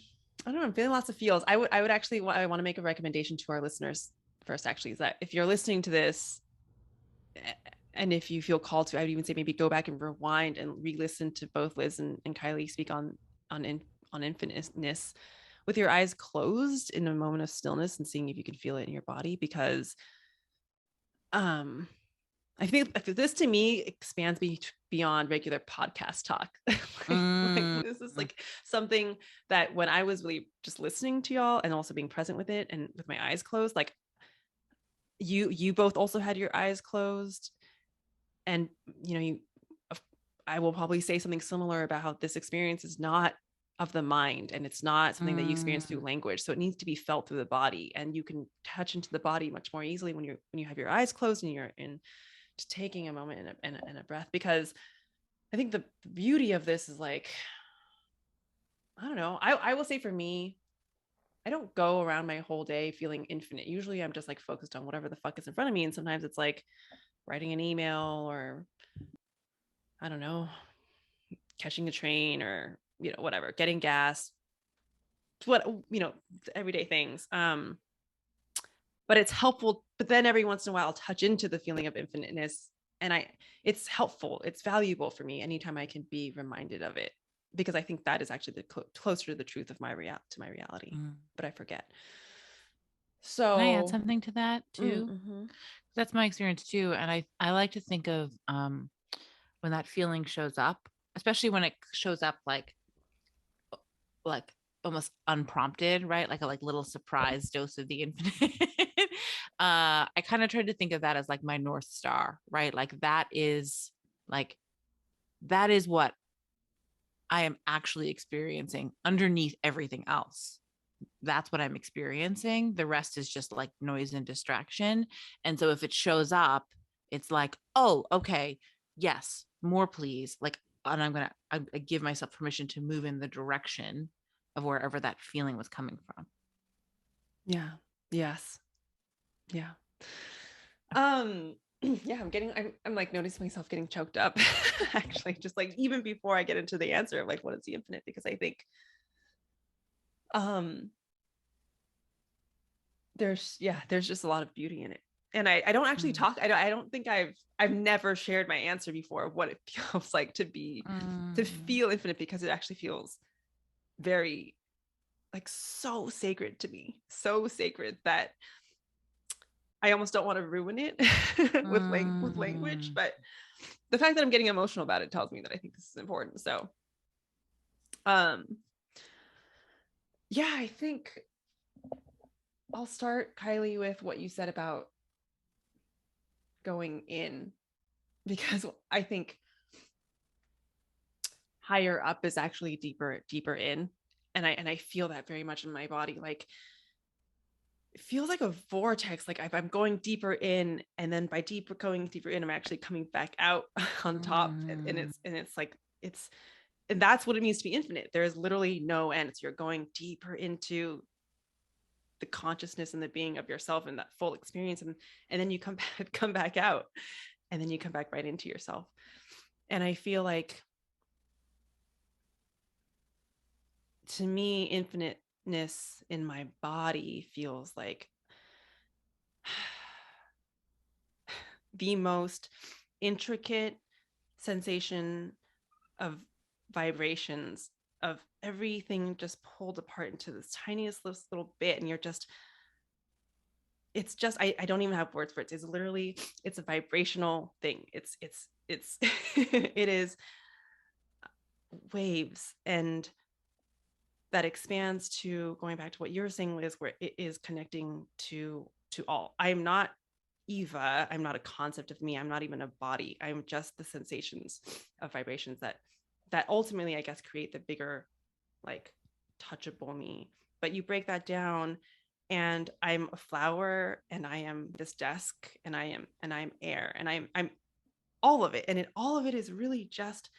know. I'm feeling lots of feels. I would actually, I want to make a recommendation to our listeners first. Actually, is that if you're listening to this, and if you feel called to, I would even say maybe go back and rewind and re-listen to both Liz and Kyley speak on infiniteness with your eyes closed in a moment of stillness and seeing if you can feel it in your body, because I think this to me expands beyond regular podcast talk. Like this is like something that when I was really just listening to y'all and also being present with it and with my eyes closed, like you both also had your eyes closed, and I will probably say something similar about how this experience is not of the mind, and it's not something that you experience through language. So it needs to be felt through the body, and you can touch into the body much more easily when you have your eyes closed and you're in just taking a moment and a breath. Because I think the beauty of this is like, I don't know. I will say for me, I don't go around my whole day feeling infinite. Usually I'm just like focused on whatever the fuck is in front of me. And sometimes it's like writing an email, or I don't know, catching a train, or, whatever, getting gas, everyday things. But it's helpful. But then every once in a while I'll touch into the feeling of infiniteness, and it's helpful. It's valuable for me anytime I can be reminded of it, because I think that is actually the closer to the truth of my reality. But I forget. So Can I add something to that too? Mm-hmm. That's my experience too. And I like to think of when that feeling shows up, especially when it shows up like almost unprompted, right? Like a little surprise dose of the infinite. I kind of tried to think of that as like my North Star, right? That is what I am actually experiencing underneath everything else. That's what I'm experiencing. The rest is just like noise and distraction. And so if it shows up, it's like, oh, okay, yes, more please. And I give myself permission to move in the direction of wherever that feeling was coming from. Yeah. Yes. Yeah. Yeah, I'm like noticing myself getting choked up actually, just like even before I get into the answer of like what is the infinite, because I think there's just a lot of beauty in it. And I don't actually talk, I don't think I've never shared my answer before of what it feels like to feel infinite, because it actually feels very like so sacred to me, so sacred that I almost don't want to ruin it with language. But the fact that I'm getting emotional about it tells me that I think this is important. So yeah, I think I'll start, Kyley, with what you said about going in, because I think higher up is actually deeper in, and I feel that very much in my body. Like it feels like a vortex. Like if I'm going deeper in, and then by going deeper in, I'm actually coming back out on top, and it's like and that's what it means to be infinite. There is literally no end. So you're going deeper into the consciousness and the being of yourself and that full experience, and then you come back out, and then you come back right into yourself. And I feel like, to me, infiniteness in my body feels like the most intricate sensation of vibrations, of everything just pulled apart into this tiniest little bit. And it's just I don't even have words for it. It's a vibrational thing. It's it is waves, and that expands to, going back to what you're saying, Liz, where it is connecting to all. I'm not Eva. I'm not a concept of me. I'm not even a body. I'm just the sensations of vibrations that ultimately, I guess, create the bigger, like, touchable me. But you break that down, and I'm a flower, and I am this desk, and I'm air, and I'm all of it. And all of it is really just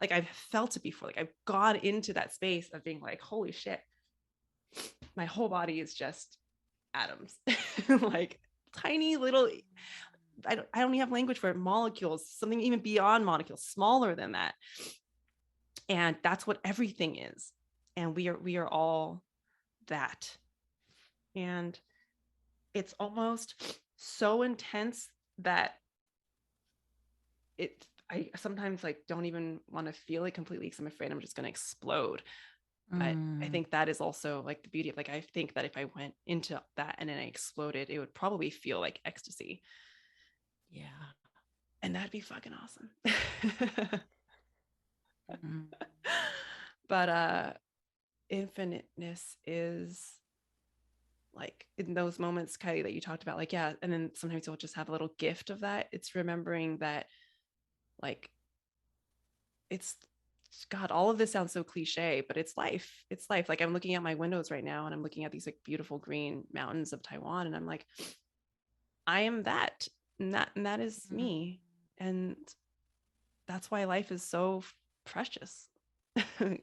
like, I've felt it before. Like I've gone into that space of being like, holy shit, my whole body is just atoms. Like tiny little, I don't even have language for it, molecules, something even beyond molecules, smaller than that. And that's what everything is. And we are all that. And it's almost so intense that I sometimes like don't even want to feel it completely, because I'm afraid I'm just going to explode. But I think that is also like the beauty of, like, I think that if I went into that and then I exploded, it would probably feel like ecstasy. Yeah. And that'd be fucking awesome. Mhm. But infiniteness is like in those moments, Kyley, that you talked about, like, yeah. And then sometimes you'll just have a little gift of that. It's remembering that, like, it's God, all of this sounds so cliche, but it's life. It's life. Like, I'm looking out my windows right now and I'm looking at these like beautiful green mountains of Taiwan. And I'm like, I am that. And that is me. And that's why life is so precious. Yeah.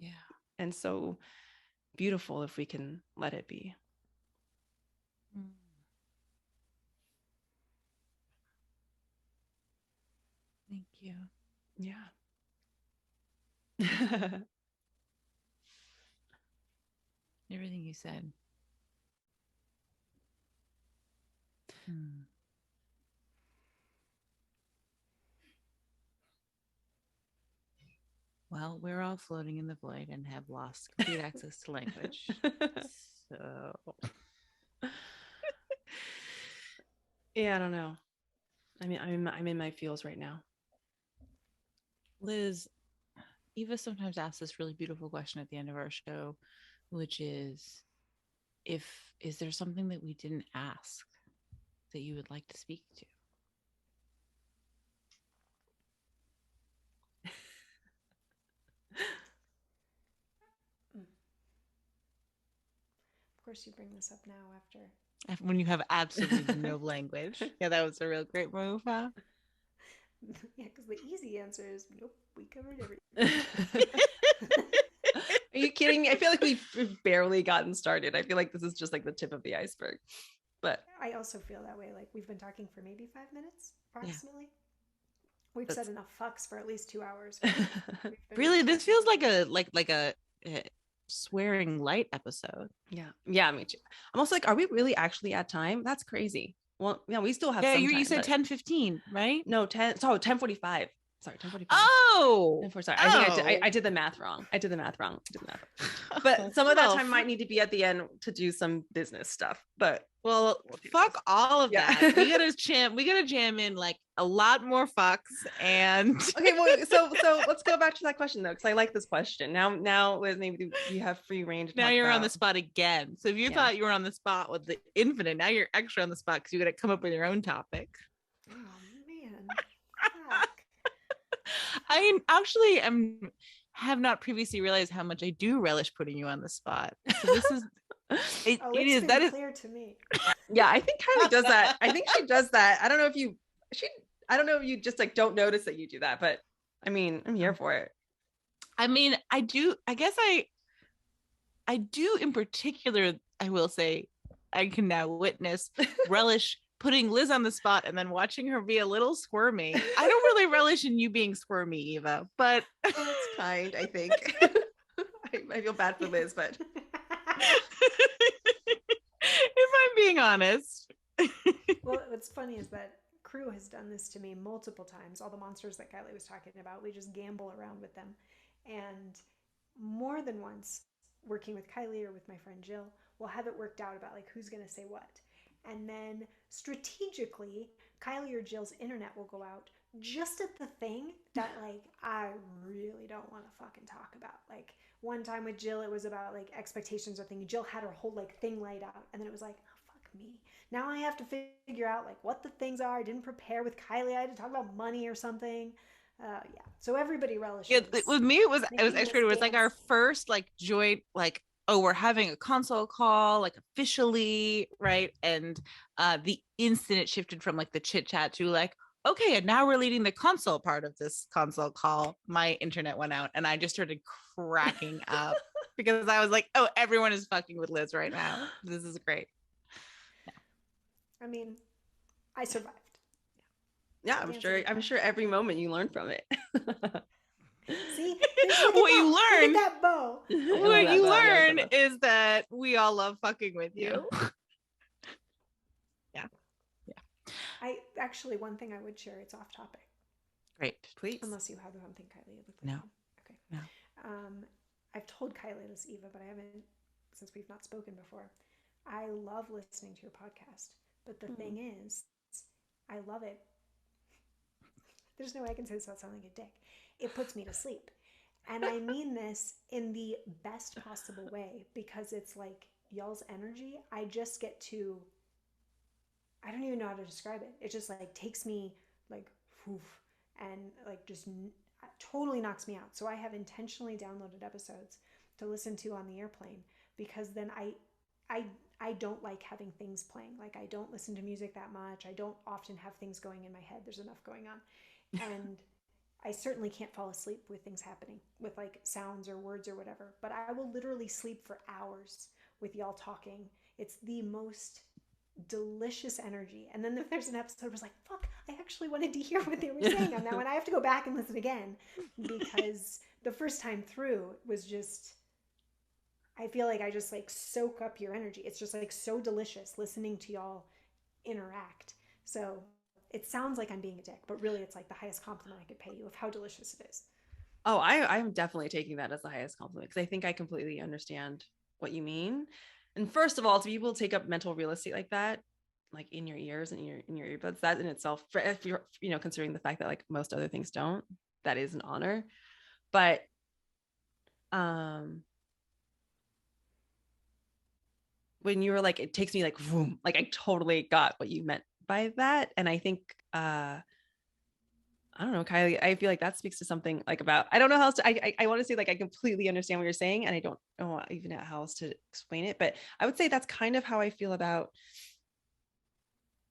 And so beautiful if we can let it be. Mm. Thank you. Yeah. Everything you said. Hmm. Well, we're all floating in the void and have lost complete access to language. So, Yeah, I don't know. I mean, I'm in my feels right now. Liz, Eva sometimes asks this really beautiful question at the end of our show, which is, is there something that we didn't ask that you would like to speak to? Of course, you bring this up now after. When you have absolutely no language. Yeah, that was a real great move, huh? Yeah, because the easy answer is nope, we covered everything. Are you kidding me? I feel like we've barely gotten started. I feel like this is just like the tip of the iceberg. But I also feel that way. Like, we've been talking for maybe 5 minutes, approximately. Yeah. We've said enough fucks for at least 2 hours. Really, this feels like a swearing light episode. Yeah, me too. I'm also like, are we really actually at time? That's crazy. Well, yeah, we still have some time. You said 10:15, right? No, 10:45. Sorry, 10:45. Oh, sorry. I think I did the math wrong. But some of that time might need to be at the end to do some business stuff. But well, fuck all of that. We gotta jam in like a lot more fucks. And okay, well, so let's go back to that question though, because I like this question. Now, Liz, maybe you have free reign to now talk you're about. on the spot again. So if you thought you were on the spot with the infinite, now you're extra on the spot because you got to come up with your own topic. Oh man, fuck. I have not previously realized how much I do relish putting you on the spot. So this is it is that clear to me. Yeah, I think Kyley does that. I think she does that. I don't know if you just like don't notice that you do that, but I mean, I'm here for it. I mean, I do. I guess I do in particular. I will say, I can now witness relish putting Liz on the spot and then watching her be a little squirmy. I don't really relish in you being squirmy, Eva, but that's kind, I think. I feel bad for Liz, but if I'm being honest. Well, what's funny is that crew has done this to me multiple times. All the monsters that Kyley was talking about, we just gamble around with them. And more than once, working with Kyley or with my friend Jill, we'll have it worked out about like who's going to say what. And then strategically, Kyley or Jill's internet will go out just at the thing that like I really don't want to fucking talk about. Like one time with Jill, it was about like expectations or thing. Jill had her whole like thing laid out, and then it was like, oh, fuck me. Now I have to figure out like what the things are. I didn't prepare with Kyley. I had to talk about money or something. Yeah. So everybody relishes. Yeah, with me, it was extra. It was like our first like joint like, oh, we're having a console call like officially, right? And the instant it shifted from like the chit chat to like, okay, and now we're leading the console part of this console call. My internet went out and I just started cracking up because I was like, oh, everyone is fucking with Liz right now. This is great. I mean, I survived. Yeah, I'm sure every moment you learn from it. See, what you learn that bow. What you learn is that we all love fucking with you. Yeah. I actually, one thing I would share. It's off topic. Great, please. Unless you have something, Kyley. No. Okay. No. I've told Kyley this, Eva, but I haven't since we've not spoken before. I love listening to your podcast, but the thing is, I love it. there's no way I can say this without sounding like a dick. It puts me to sleep. And I mean this in the best possible way, because it's like y'all's energy. I just get to, I don't even know how to describe it. It just like takes me like, woof, and like just totally knocks me out. So I have intentionally downloaded episodes to listen to on the airplane, because then I don't like having things playing. Like, I don't listen to music that much. I don't often have things going in my head. There's enough going on. And I certainly can't fall asleep with things happening, with like sounds or words or whatever. But I will literally sleep for hours with y'all talking. It's the most delicious energy. And then if there's an episode where it's like, fuck, I actually wanted to hear what they were saying on that one, I have to go back and listen again, because the first time through was just, I feel like I just like soak up your energy. It's just like so delicious listening to y'all interact. So it sounds like I'm being a dick, but really it's like the highest compliment I could pay you of how delicious it is. Oh, I'm definitely taking that as the highest compliment, because I think I completely understand what you mean. And first of all, to be able to take up mental real estate like that, like in your ears and in your earbuds, that in itself, for if you're, you know, considering the fact that like most other things don't, that is an honor. But when you were like, it takes me like, vroom, like I totally got what you meant by that. And I think I don't know, Kyley, I feel like that speaks to something like about, I don't know how else to, I want to say like, I completely understand what you're saying, and I don't know even how else to explain it, but I would say that's kind of how I feel about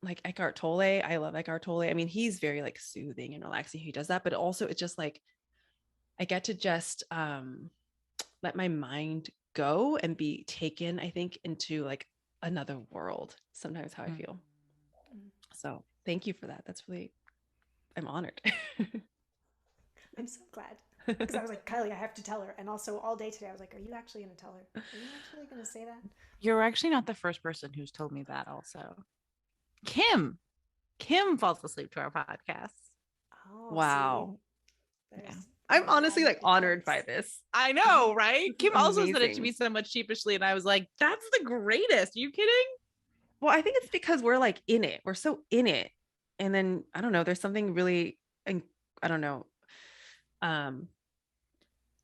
like Eckhart Tolle. I love Eckhart Tolle. I mean, he's very like soothing and relaxing. He does that, but also it's just like, I get to just let my mind go and be taken, I think, into like another world. Sometimes how I feel. So thank you for that. That's really, I'm honored. I'm so glad, because I was like, Kyley, I have to tell her. And also all day today I was like, are you actually going to tell her? Are you actually going to say that? You're actually not the first person who's told me that. Also, Kim falls asleep to our podcast. Oh, Wow. Yeah. I'm honestly like honored by this. I know, right? Kim also said it to Amazing. me somewhat sheepishly, and I was like, that's the greatest. Are you kidding? Well, I think it's because we're like in it. We're so in it. And then I don't know, there's something really, I don't know,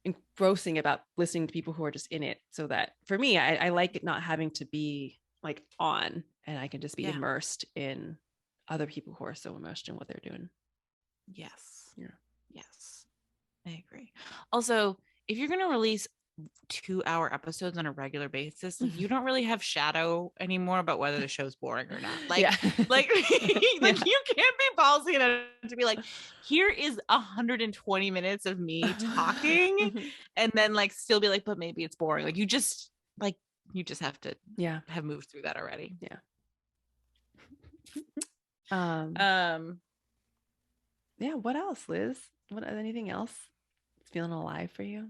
engrossing about listening to people who are just in it. So that for me, I like not having to be like on, and I can just be immersed in other people who are so immersed in what they're doing. Yes. Yeah. Yes. I agree. Also, if you're going to release 2-hour episodes on a regular basis, like you don't really have shadow anymore about whether the show's boring or not. Like, like you can't be ballsy enough to be like, here is 120 minutes of me talking, and then like still be like, but maybe it's boring. Like you just have to have moved through that already. Yeah. What else, Liz? Anything else? It's feeling alive for you?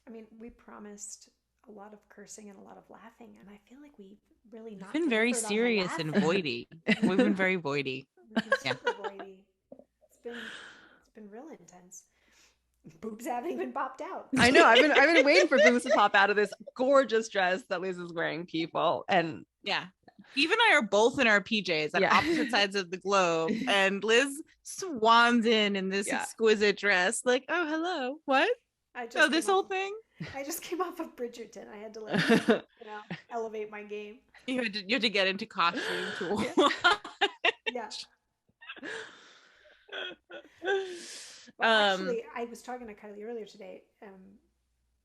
I mean, we promised a lot of cursing and a lot of laughing, and I feel like we've really not been very serious and voidy. We've been very voidy. We've been super voidy. It's been real intense. Boobs haven't even popped out. I know. I've been waiting for boobs to pop out of this gorgeous dress that Liz is wearing, people. And Eve and I are both in our PJs at opposite sides of the globe, and Liz swans in this exquisite dress. Like, oh, hello, what? This whole thing? I just came off of Bridgerton. I had to like, elevate my game. You had to get into costume too. Yeah. Well, actually, I was talking to Kyley earlier today.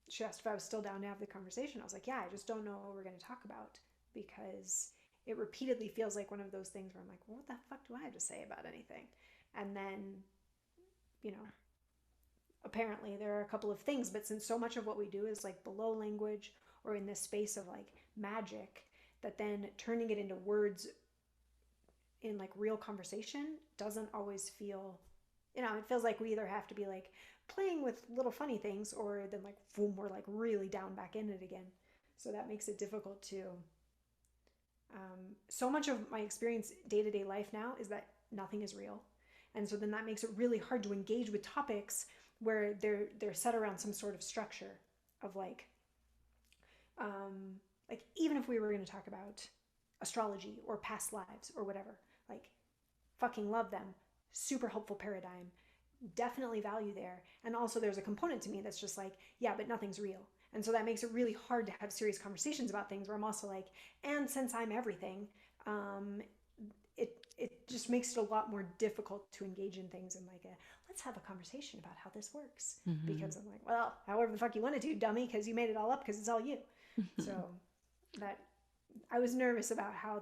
She asked if I was still down to have the conversation. I was like, yeah, I just don't know what we're going to talk about, because it repeatedly feels like one of those things where I'm like, well, what the fuck do I have to say about anything? And then, apparently there are a couple of things, but since so much of what we do is like below language or in this space of like magic, that then turning it into words in like real conversation doesn't always feel, it feels like we either have to be like playing with little funny things, or then like boom, we're like really down back in it again. So that makes it difficult to, so much of my experience day-to-day life now is that nothing is real. And so then that makes it really hard to engage with topics where they're set around some sort of structure of like even if we were going to talk about astrology or past lives or whatever, like fucking love them, super helpful paradigm. Definitely value there. And also there's a component to me that's just like, yeah, but nothing's real. And so that makes it really hard to have serious conversations about things where I'm also like, and since I'm everything, it just makes it a lot more difficult to engage in things in like a, let's have a conversation about how this works. Mm-hmm. Because I'm like, well, however the fuck you want to, dummy, because you made it all up because it's all you. So that I was nervous about how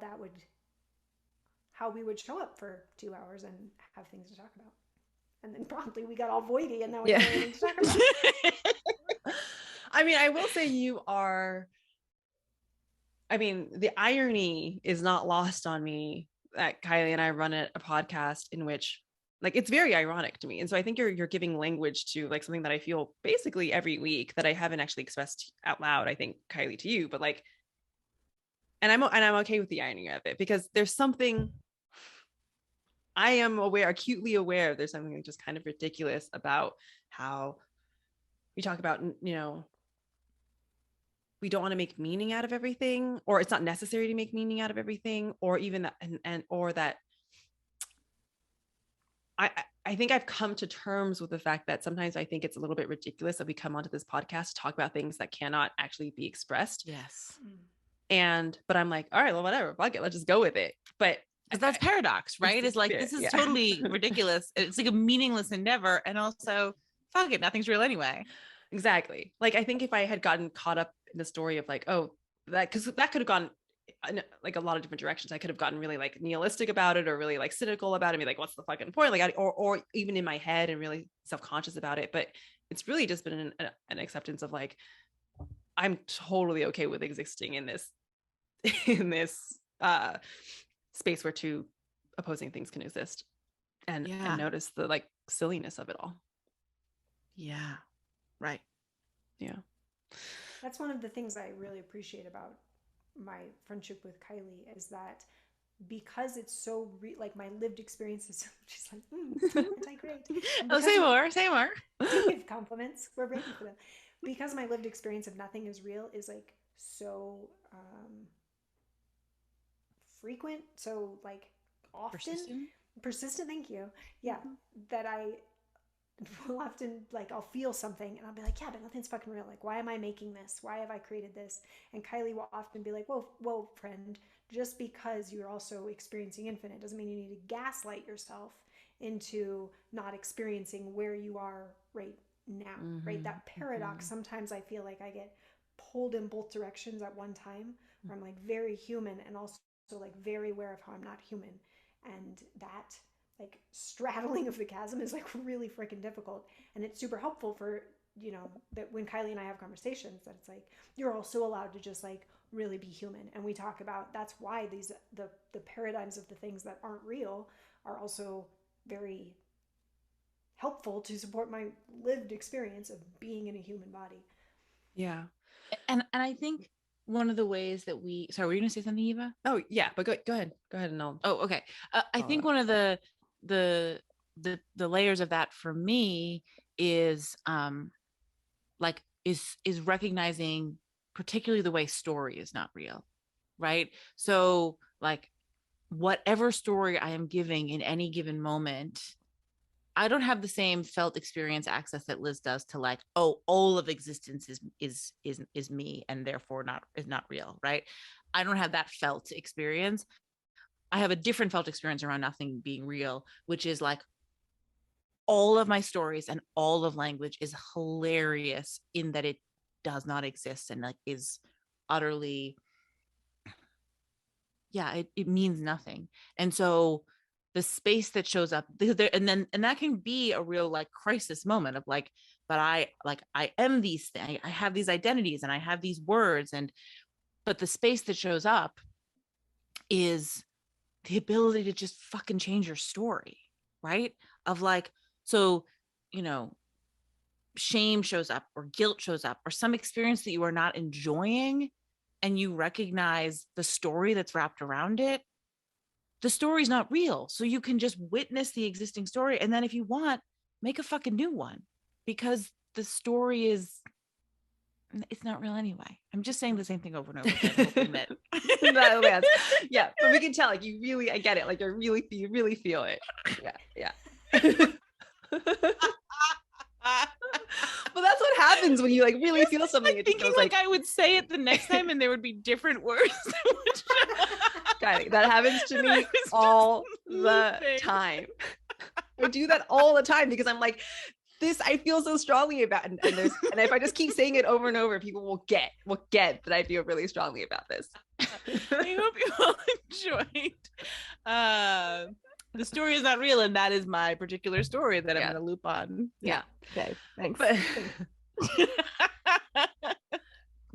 we would show up for 2 hours and have things to talk about. And then promptly we got all voidy and now we have anything to talk about. I mean, I will say the irony is not lost on me that Kyley and I run a podcast in which, like, it's very ironic to me. And so I think you're giving language to like something that I feel basically every week that I haven't actually expressed out loud, I think, Kyley, to you, but like, and I'm okay with the irony of it, because there's something I am acutely aware there's something just kind of ridiculous about how we talk about, you know, we don't want to make meaning out of everything, or it's not necessary to make meaning out of everything, or even that, or that I think I've come to terms with the fact that sometimes I think it's a little bit ridiculous that we come onto this podcast to talk about things that cannot actually be expressed. Yes. But I'm like, all right, well, whatever, fuck it, let's just go with it. But that's paradox, right? It's like, this is totally ridiculous. It's like a meaningless endeavor. And also, fuck it, nothing's real anyway. Exactly. Like, I think if I had gotten caught up in the story of like, oh, because that could have gone in like a lot of different directions. I could have gotten really like nihilistic about it, or really like cynical about it, and be like, what's the fucking point? Like, or even in my head and really self-conscious about it. But it's really just been an acceptance of like, I'm totally okay with existing in this space where two opposing things can exist, and notice the like silliness of it all. Yeah. Right. Yeah. That's one of the things I really appreciate about my friendship with Kyley, is that because it's so like my lived experiences, she's like, aren't I great? Say more. Give compliments. We're ready for them. Because my lived experience of nothing is real is like so frequent, so like often persistent, thank you. Yeah. That I will often like, I'll feel something and I'll be like, yeah, but nothing's fucking real. Like, why am I making this? Why have I created this? And Kyley will often be like, whoa, friend, just because you're also experiencing infinite doesn't mean you need to gaslight yourself into not experiencing where you are right now, right? That paradox. Sometimes I feel like I get pulled in both directions at one time, where I'm like very human and also like very aware of how I'm not human. And that like straddling of the chasm is like really freaking difficult. And it's super helpful for, you know, that when Kyley and I have conversations, that it's like, you're also allowed to just like really be human. And we talk about, that's why the paradigms of the things that aren't real are also very helpful to support my lived experience of being in a human body. Yeah. And I think one of the ways that sorry, were you going to say something, Eva? Oh yeah, but go ahead and I'll. Oh, okay. I think one of the layers of that for me is is recognizing particularly the way story is not real, right? So like whatever story I am giving in any given moment, I don't have the same felt experience access that Liz does to like, oh, all of existence is me and therefore is not real, right? I don't have that felt experience. I have a different felt experience around nothing being real, which is like all of my stories and all of language is hilarious in that it does not exist and like is utterly, it means nothing. And so the space that shows up there, and that can be a real like crisis moment of like, but I am these things, I have these identities and I have these words, but the space that shows up is the ability to just fucking change your story, right? Of like, so, you know, shame shows up or guilt shows up or some experience that you are not enjoying, and you recognize the story that's wrapped around it. The story's not real. So you can just witness the existing story. And then if you want, make a fucking new one, because the story is It's not real anyway. I'm just saying the same thing over and over again, hoping that yeah, but we can tell, like, you really, I get it, like, you really feel it. Yeah. But that's what happens when you like really feel something. It just thinking goes like I would say it the next time and there would be different words. Kylie, that happens to me all the time. I do that all the time because I'm like, this I feel so strongly about, and if I just keep saying it over and over, people will get that I feel really strongly about this. I hope you all enjoyed. The story is not real, and that is my particular story that I'm going to loop on. Yeah. Okay. Thanks. But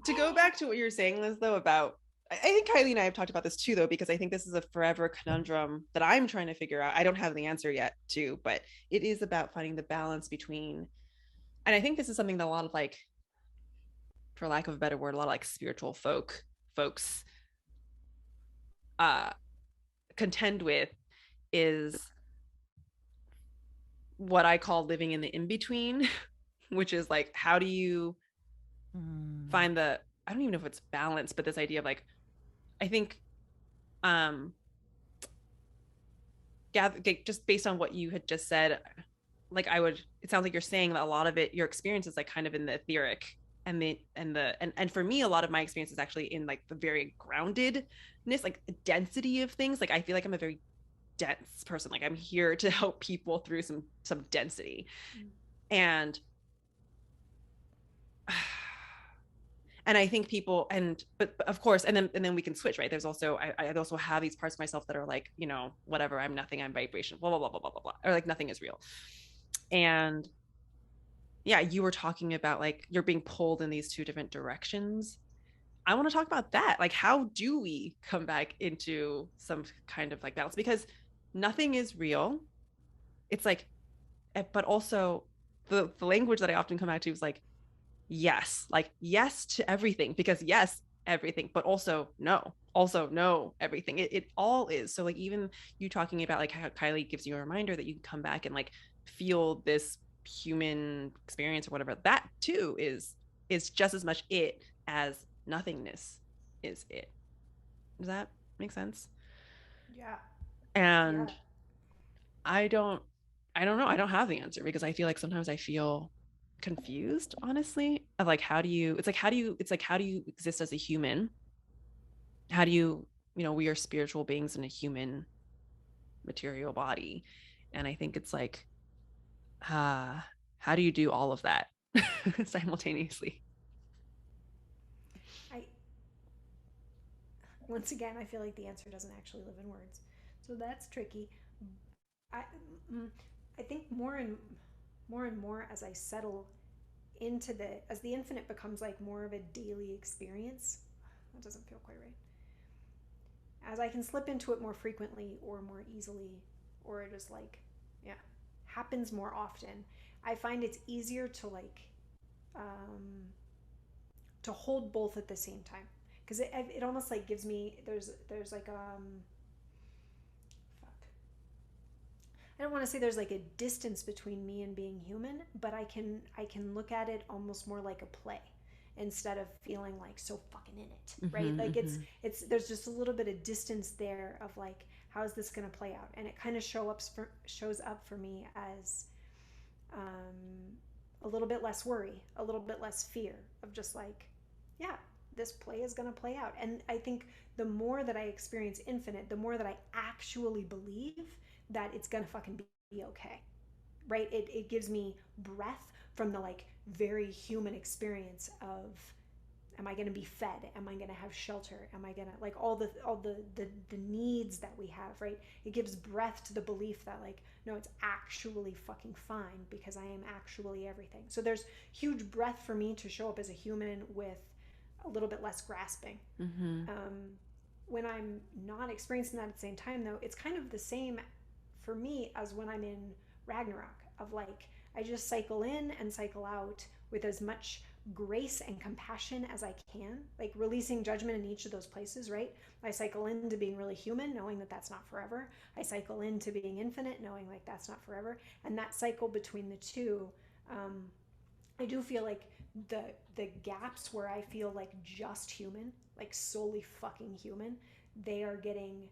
to go back to what you're saying, Liz, though, about, I think Kyley and I have talked about this too, though, because I think this is a forever conundrum that I'm trying to figure out. I don't have the answer yet, too, but it is about finding the balance between, and I think this is something that a lot of, like, for lack of a better word, a lot of like spiritual folks contend with, is what I call living in the in-between, which is like, how do you find the, I don't even know if it's balance, but this idea of like, I think just based on what you had just said, like it sounds like you're saying that a lot of it, your experience is like kind of in the etheric, and for me, a lot of my experience is actually in like the very groundedness, like the density of things. Like I feel like I'm a very dense person. Like I'm here to help people through some density. And I think people, but of course, and then we can switch, right? There's also, I also have these parts of myself that are like, you know, whatever, I'm nothing, I'm vibration, blah, blah, blah, blah, blah, blah, blah, or like nothing is real. And yeah, you were talking about like, you're being pulled in these two different directions. I want to talk about that. Like, how do we come back into some kind of like balance? Because nothing is real. It's like, but also the language that I often come back to is like, yes to everything, because yes, everything, but also no, everything. It all is. So like, even you talking about like how Kyley gives you a reminder that you can come back and like feel this human experience or whatever, that too is just as much it as nothingness is it. Does that make sense? Yeah. And I don't know, I don't have the answer, because I feel like sometimes I feel confused, honestly, of like, how do you exist as a human? How do you know, we are spiritual beings in a human material body, and I think it's like, how do you do all of that simultaneously? Once again, I feel like the answer doesn't actually live in words, so that's tricky. I I think more and more as I settle into as the infinite becomes like more of a daily experience. That doesn't feel quite right. As I can slip into it more frequently or more easily, or it just like, happens more often, I find it's easier to like to hold both at the same time, because it almost like gives me, there's like I don't want to say there's like a distance between me and being human, but I can look at it almost more like a play, instead of feeling like so fucking in it, right? Like it's there's just a little bit of distance there of like, how is this going to play out? And it kind of shows up for me as a little bit less worry, a little bit less fear of just like, this play is going to play out. And I think the more that I experience infinite, the more that I actually believe that it's going to fucking be okay, right? It gives me breath from the like very human experience of, am I going to be fed? Am I going to have shelter? Am I going to like all the needs that we have, right? It gives breath to the belief that like, no, it's actually fucking fine because I am actually everything. So there's huge breath for me to show up as a human with a little bit less grasping. When I'm not experiencing that at the same time, though, it's kind of the same for me as when I'm in Ragnarok, of like, I just cycle in and cycle out with as much grace and compassion as I can, like releasing judgment in each of those places, right? I cycle into being really human, knowing that that's not forever. I cycle into being infinite, knowing like that's not forever. And that cycle between the two, I do feel like the gaps where I feel like just human, like solely fucking human, they are getting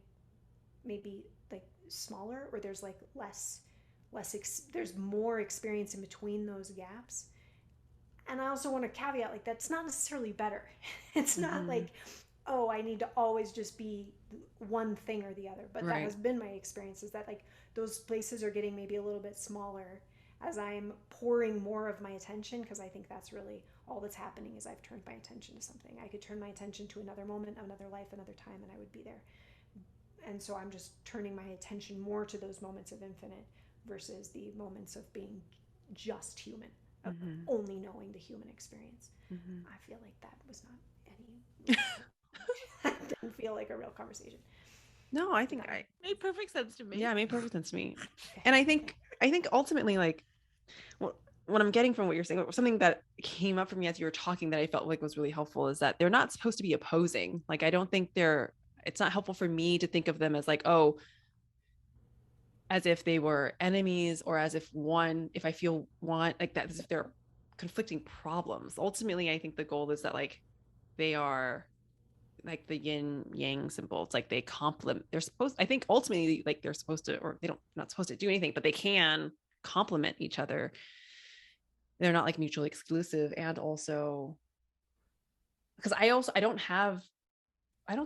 maybe like smaller, or there's like there's more experience in between those gaps. And I also want to caveat, like, that's not necessarily better. It's not like, oh, I need to always just be one thing or the other. But that has been my experience, is that like those places are getting maybe a little bit smaller as I'm pouring more of my attention, because I think that's really all that's happening is I've turned my attention to something. I could turn my attention to another moment, another life, another time, and I would be there. And so I'm just turning my attention more to those moments of infinite versus the moments of being just human, of only knowing the human experience. I feel like that was not any that didn't feel like a real conversation. No, I think I made perfect sense to me. Yeah, it made perfect sense to me. And I think ultimately, like, what I'm getting from what you're saying, something that came up for me as you were talking that I felt like was really helpful, is that they're not supposed to be opposing. Like, I don't think it's not helpful for me to think of them as like, oh, as if they were enemies, or as if if I feel one, like that, as if they're conflicting problems. Ultimately, I think the goal is that, like, they are like the yin yang symbol. It's like they complement, I think ultimately, like, they're supposed to, or not supposed to do anything, but they can complement each other. They're not like mutually exclusive. And also, because I don't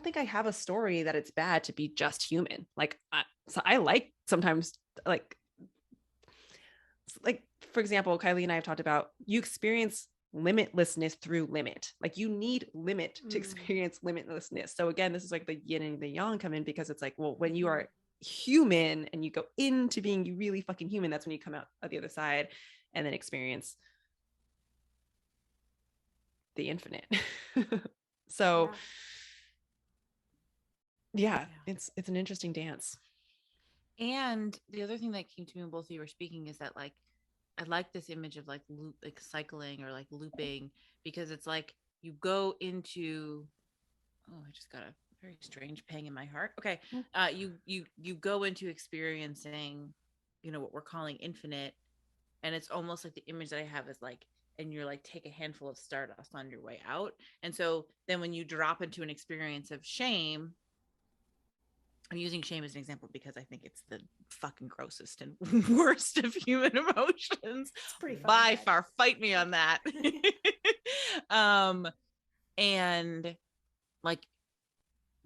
think I have a story that it's bad to be just human. Like, so I like sometimes, like, for example, Kyley and I have talked about, you experience limitlessness through limit. Like, you need limit to experience limitlessness. So again, this is like the yin and the yang come in, because it's like, well, when you are human and you go into being really fucking human, that's when you come out of the other side and then experience the infinite. So yeah, it's an interesting dance. And the other thing that came to me when both of you were speaking is that, like, I like this image of like like cycling or like looping, because it's like you go into, oh, I just got a very strange pang in my heart. Okay. You go into experiencing, what we're calling infinite. And it's almost like the image that I have is like, and you're like, take a handful of stardust on your way out. And so then when you drop into an experience of shame, I'm using shame as an example because I think it's the fucking grossest and worst of human emotions. It's pretty fun, by far. Fight me on that. And like,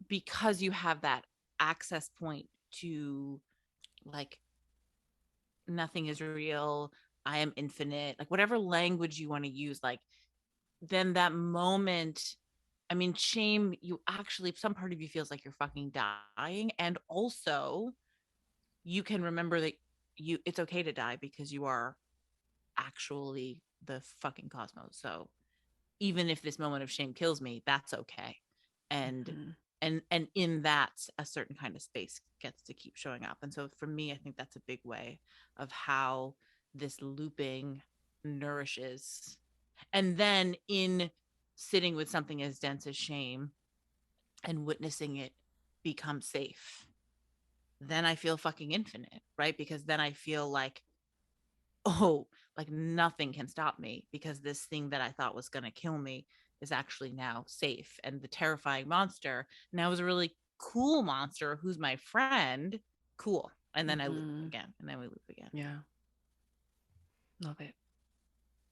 because you have that access point to, like, nothing is real, I am infinite, like whatever language you want to use, like, then that moment, I mean, shame, you actually, some part of you feels like you're fucking dying. And also you can remember that it's okay to die because you are actually the fucking cosmos. So even if this moment of shame kills me, that's okay. And and in that, a certain kind of space gets to keep showing up. And so for me, I think that's a big way of how this looping nourishes. And then in sitting with something as dense as shame and witnessing it become safe, then I feel fucking infinite, right? Because then I feel like, oh, like nothing can stop me, because this thing that I thought was going to kill me is actually now safe. And the terrifying monster now is a really cool monster who's my friend. Cool. And then I loop again, and then we loop again. Yeah. Love it.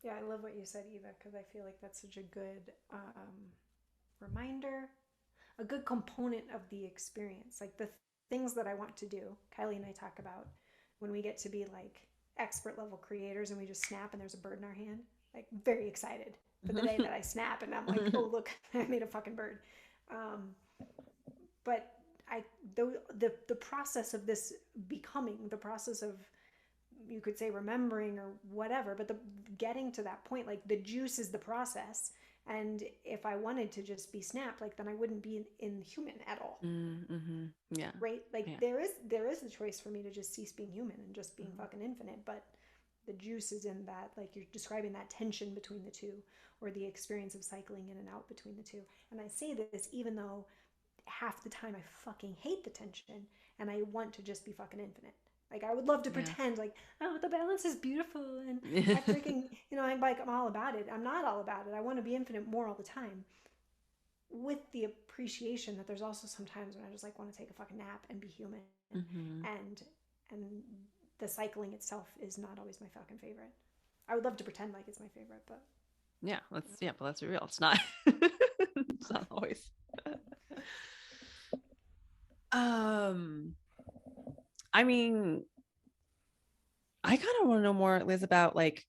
Yeah, I love what you said, Eva, because I feel like that's such a good reminder, a good component of the experience. Like the things that I want to do, Kyley and I talk about when we get to be like expert level creators and we just snap and there's a bird in our hand, like very excited for the day that I snap and I'm like, oh, look, I made a fucking bird. But the process of this becoming, the process of, you could say, remembering or whatever, but the getting to that point, like the juice is the process. And if I wanted to just be snapped, like then I wouldn't be in human at all. Yeah. Right. Like there is a choice for me to just cease being human and just being fucking infinite. But the juice is in that, like you're describing, that tension between the two, or the experience of cycling in and out between the two. And I say this even though half the time I fucking hate the tension and I want to just be fucking infinite. Like I would love to pretend like, oh, the balance is beautiful and I freaking, I'm all about it. I'm not all about it. I want to be infinite more all the time, with the appreciation that there's also some times when I just like want to take a fucking nap and be human. And the cycling itself is not always my fucking favorite. I would love to pretend like it's my favorite, but but let's be real. It's not. It's not always. I mean, I kind of want to know more, Liz, about like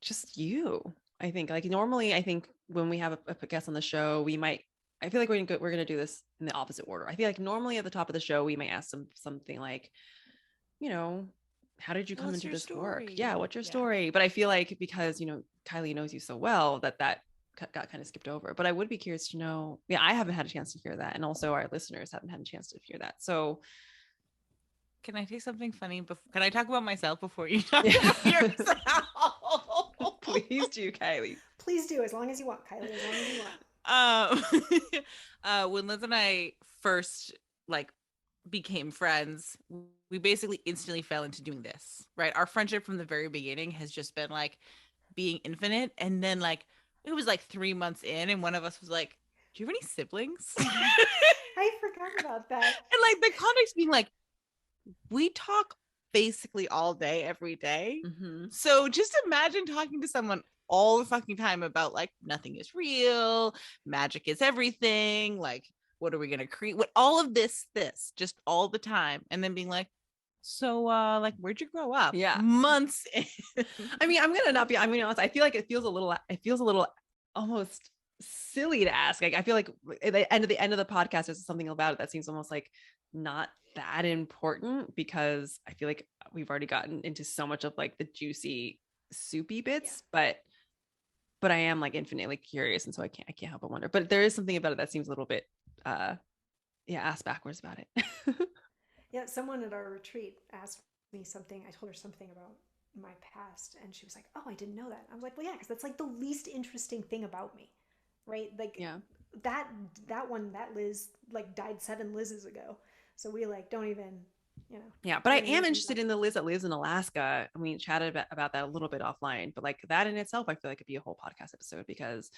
just you. I think like normally, I think when we have a guest on the show, I feel like we're gonna do this in the opposite order. I feel like normally at the top of the show, we might ask something like, how did you come into this work? Yeah, what's your story? But I feel like because Kyley knows you so well that got kind of skipped over. But I would be curious to know. Yeah, I haven't had a chance to hear that, and also our listeners haven't had a chance to hear that. So, can I say something funny? Can I talk about myself before you talk about yourself? Please do, Kyley. Please do, as long as you want, Kyley. As long as you want. When Liz and I first became friends, we basically instantly fell into doing this, right? Our friendship from the very beginning has just been like being infinite. And then it was 3 months in and one of us was like, do you have any siblings? I forgot about that. And the context being we talk basically all day, every day. So just imagine talking to someone all the fucking time about nothing is real, magic is everything, what are we gonna create, what all of this just all the time, and then being so where'd you grow up? Months in. I mean, I'm gonna honest, I feel like it feels a little almost silly to ask. I feel like at the end of the podcast there's something about it that seems almost not that important, because I feel like we've already gotten into so much of the juicy soupy bits, but I am infinitely curious, and so I can't help but wonder. But there is something about it that seems a little bit ass backwards about it. Yeah, someone at our retreat asked me something. I told her something about my past, and she was like, oh, I didn't know that. I was like, well, yeah, because that's the least interesting thing about me, right? That Liz died 7 Liz's ago, so we don't even but I am interested in the Liz that lives in Alaska. I mean, chatted about that a little bit offline, but that in itself I feel like could be a whole podcast episode, because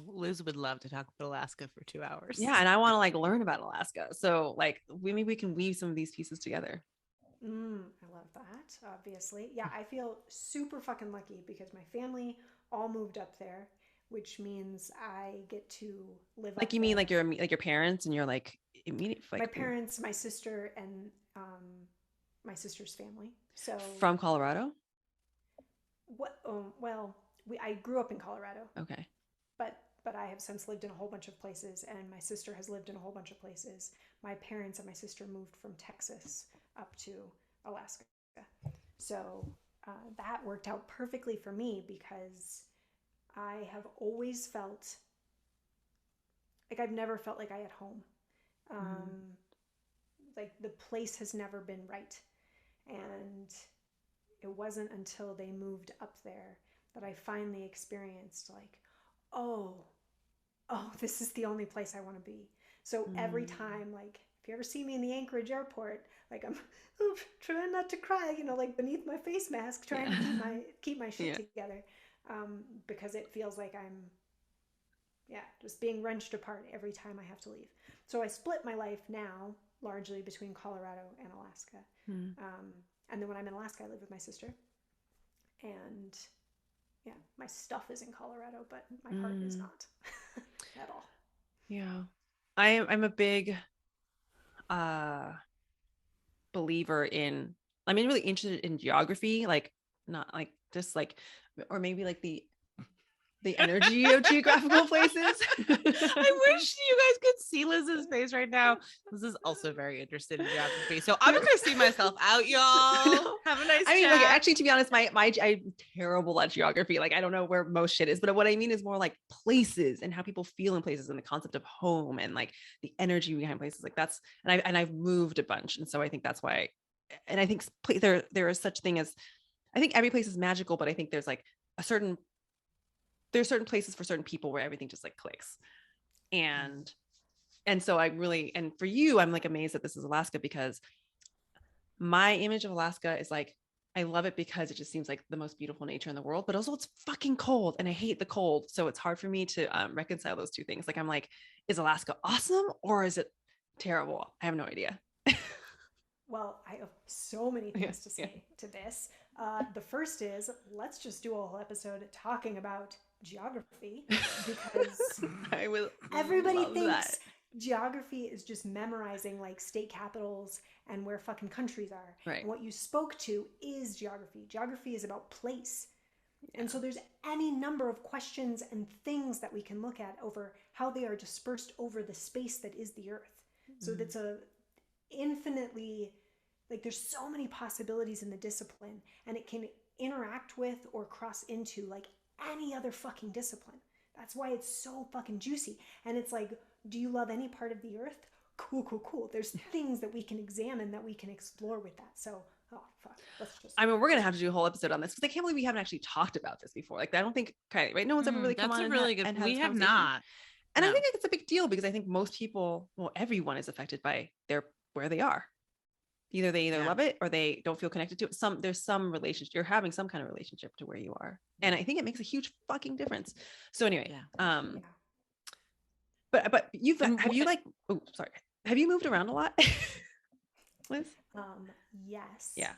Liz would love to talk about Alaska for 2 hours. Yeah, and I want to learn about Alaska, so maybe we can weave some of these pieces together. I love that. Obviously, yeah, I feel super fucking lucky because my family all moved up there, which means I get to live. You mean your parents and your immediate my parents, my sister, and my sister's family. So from Colorado. What? Well, I grew up in Colorado. Okay. But I have since lived in a whole bunch of places, and my sister has lived in a whole bunch of places. My parents and my sister moved from Texas up to Alaska. So that worked out perfectly for me, because I have always felt I've never felt like I had home. The place has never been right. And it wasn't until they moved up there that I finally experienced oh, this is the only place I want to be. So every time, if you ever see me in the Anchorage airport, I'm trying not to cry, beneath my face mask, trying to keep my shit together, because it feels like I'm, just being wrenched apart every time I have to leave. So I split my life now largely between Colorado and Alaska. And then when I'm in Alaska, I live with my sister. And my stuff is in Colorado, but my heart is not at all. Yeah. I'm a big believer in, really interested in geography, not just or maybe the energy of geographical places. I wish you guys could see Liz's face right now. Liz is also very interested in geography, so I'm just gonna see myself out, y'all. No. Have a nice chat. Actually, to be honest, I'm terrible at geography. I don't know where most shit is, but what I mean is more places and how people feel in places, and the concept of home, and the energy behind places. That's, and I've moved a bunch, and so I think that's why. And I think there is such thing as, I think every place is magical, but I think there's there's certain places for certain people where everything just clicks. And so I really, and for you, I'm amazed that this is Alaska, because my image of Alaska is like, I love it because it just seems like the most beautiful nature in the world, but also it's fucking cold and I hate the cold. So it's hard for me to reconcile those two things. Like, I'm like, is Alaska awesome or is it terrible? I have no idea. Well, I have so many things to say to this. The first is, let's just do a whole episode talking about geography, because I will everybody love thinks that. geography is just memorizing like state capitals and where fucking countries are. Right. And what you spoke to is geography. Geography is about place. Yeah. And so there's any number of questions and things that we can look at over how they are dispersed over the space that is the earth. So that's a infinitely, like, there's so many possibilities in the discipline, and it can interact with or cross into like any other fucking discipline. That's why it's so fucking juicy. And it's like, do you love any part of the earth? Cool, cool, cool. There's things that we can examine, that we can explore with that. So, oh fuck, let's just. I mean, we're gonna have to do a whole episode on this because I can't believe we haven't actually talked about this before. Like, I don't think Kyley, right? No one's ever really come That's on a really good. and had We this have conversation. not. And No. I think it's a big deal because I think most people, well, everyone is affected by where they are. Either they love it or they don't feel connected to it. There's some relationship. You're having some kind of relationship to where you are, and I think it makes a huge fucking difference. So anyway, but have you like? Oh, sorry. Have you moved around a lot, Liz? Yes. Yeah.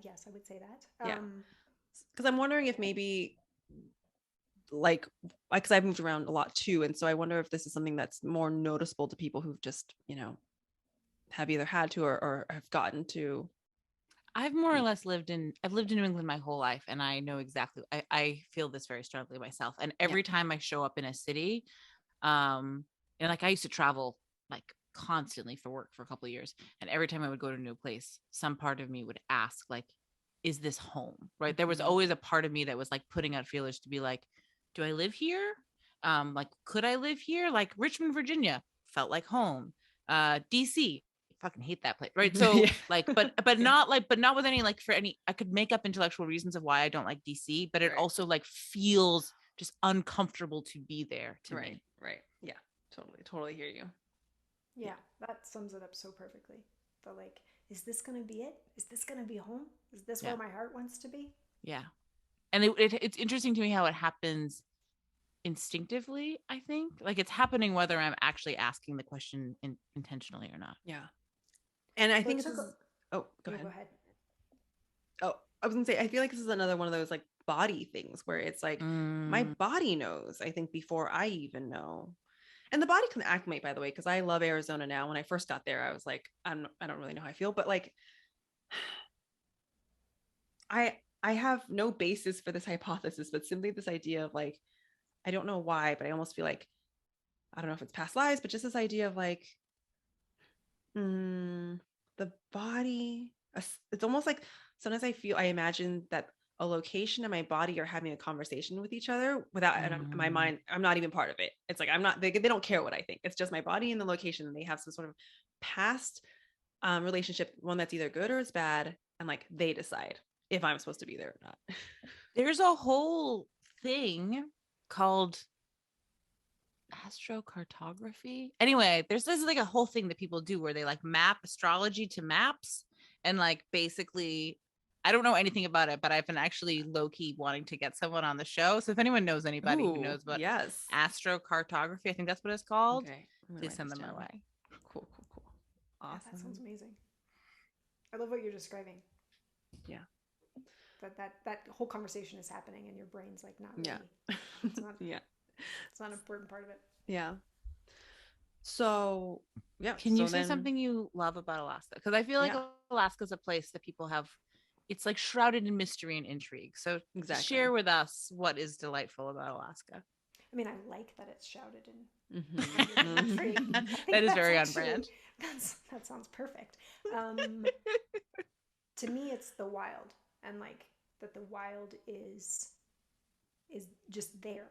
Yes, I would say that. Yeah. Because I'm wondering if maybe, like, because I've moved around a lot too, and so I wonder if this is something that's more noticeable to people who've just, have either had to or have gotten to. I've more or less lived in New England my whole life, and I know exactly. I feel this very strongly myself. And every time I show up in a city, and like I used to travel like constantly for work for a couple of years, and every time I would go to a new place, some part of me would ask, like, is this home? Right? There was always a part of me that was like putting out feelers to be like, do I live here? Like, could I live here? Like Richmond, Virginia felt like home. DC, fucking hate that place, right? So like, but not with any, like, for any, I could make up intellectual reasons of why I don't like DC, but it also like feels just uncomfortable to be there to me. Right. Yeah. Totally hear you. Yeah, that sums it up so perfectly. But like, is this gonna be it? Is this gonna be home? Is this where my heart wants to be? Yeah. And it's interesting to me how it happens instinctively. I think like it's happening whether I'm actually asking the question intentionally or not. Yeah. And I think go ahead. Oh, I was gonna say, I feel like this is another one of those like body things where it's like my body knows, I think, before I even know. And the body can acclimate, by the way, because I love Arizona now. When I first got there, I was like, I don't really know how I feel, but like I have no basis for this hypothesis, but simply this idea of like, I don't know why, but I almost feel like, I don't know if it's past lives, but just this idea of like, the body, it's almost like sometimes I imagine that a location and my body are having a conversation with each other without, and my mind, I'm not even part of it. It's like, I'm not, they don't care what I think. It's just my body and the location, and they have some sort of past relationship, one that's either good or it's bad. And like, they decide if I'm supposed to be there or not. There's a whole thing called astrocartography. Anyway, this is like a whole thing that people do where they like map astrology to maps, and like basically, I don't know anything about it, but I've been actually low-key wanting to get someone on the show. So if anyone knows anybody who knows about astrocartography, I think that's what it's called, please send them my way. Cool. Awesome. Yeah, that sounds amazing. I love what you're describing. Yeah. That whole conversation is happening and your brain's like not really. Yeah. It's not. Yeah. It's not an important part of it. Yeah. So yeah. Can you say something you love about Alaska? Because I feel like Alaska's a place that people have. It's like shrouded in mystery and intrigue. So share with us what is delightful about Alaska. I mean, I like that it's shrouded in intrigue. That is very on brand. That sounds perfect. To me, it's the wild, and like that the wild is just there.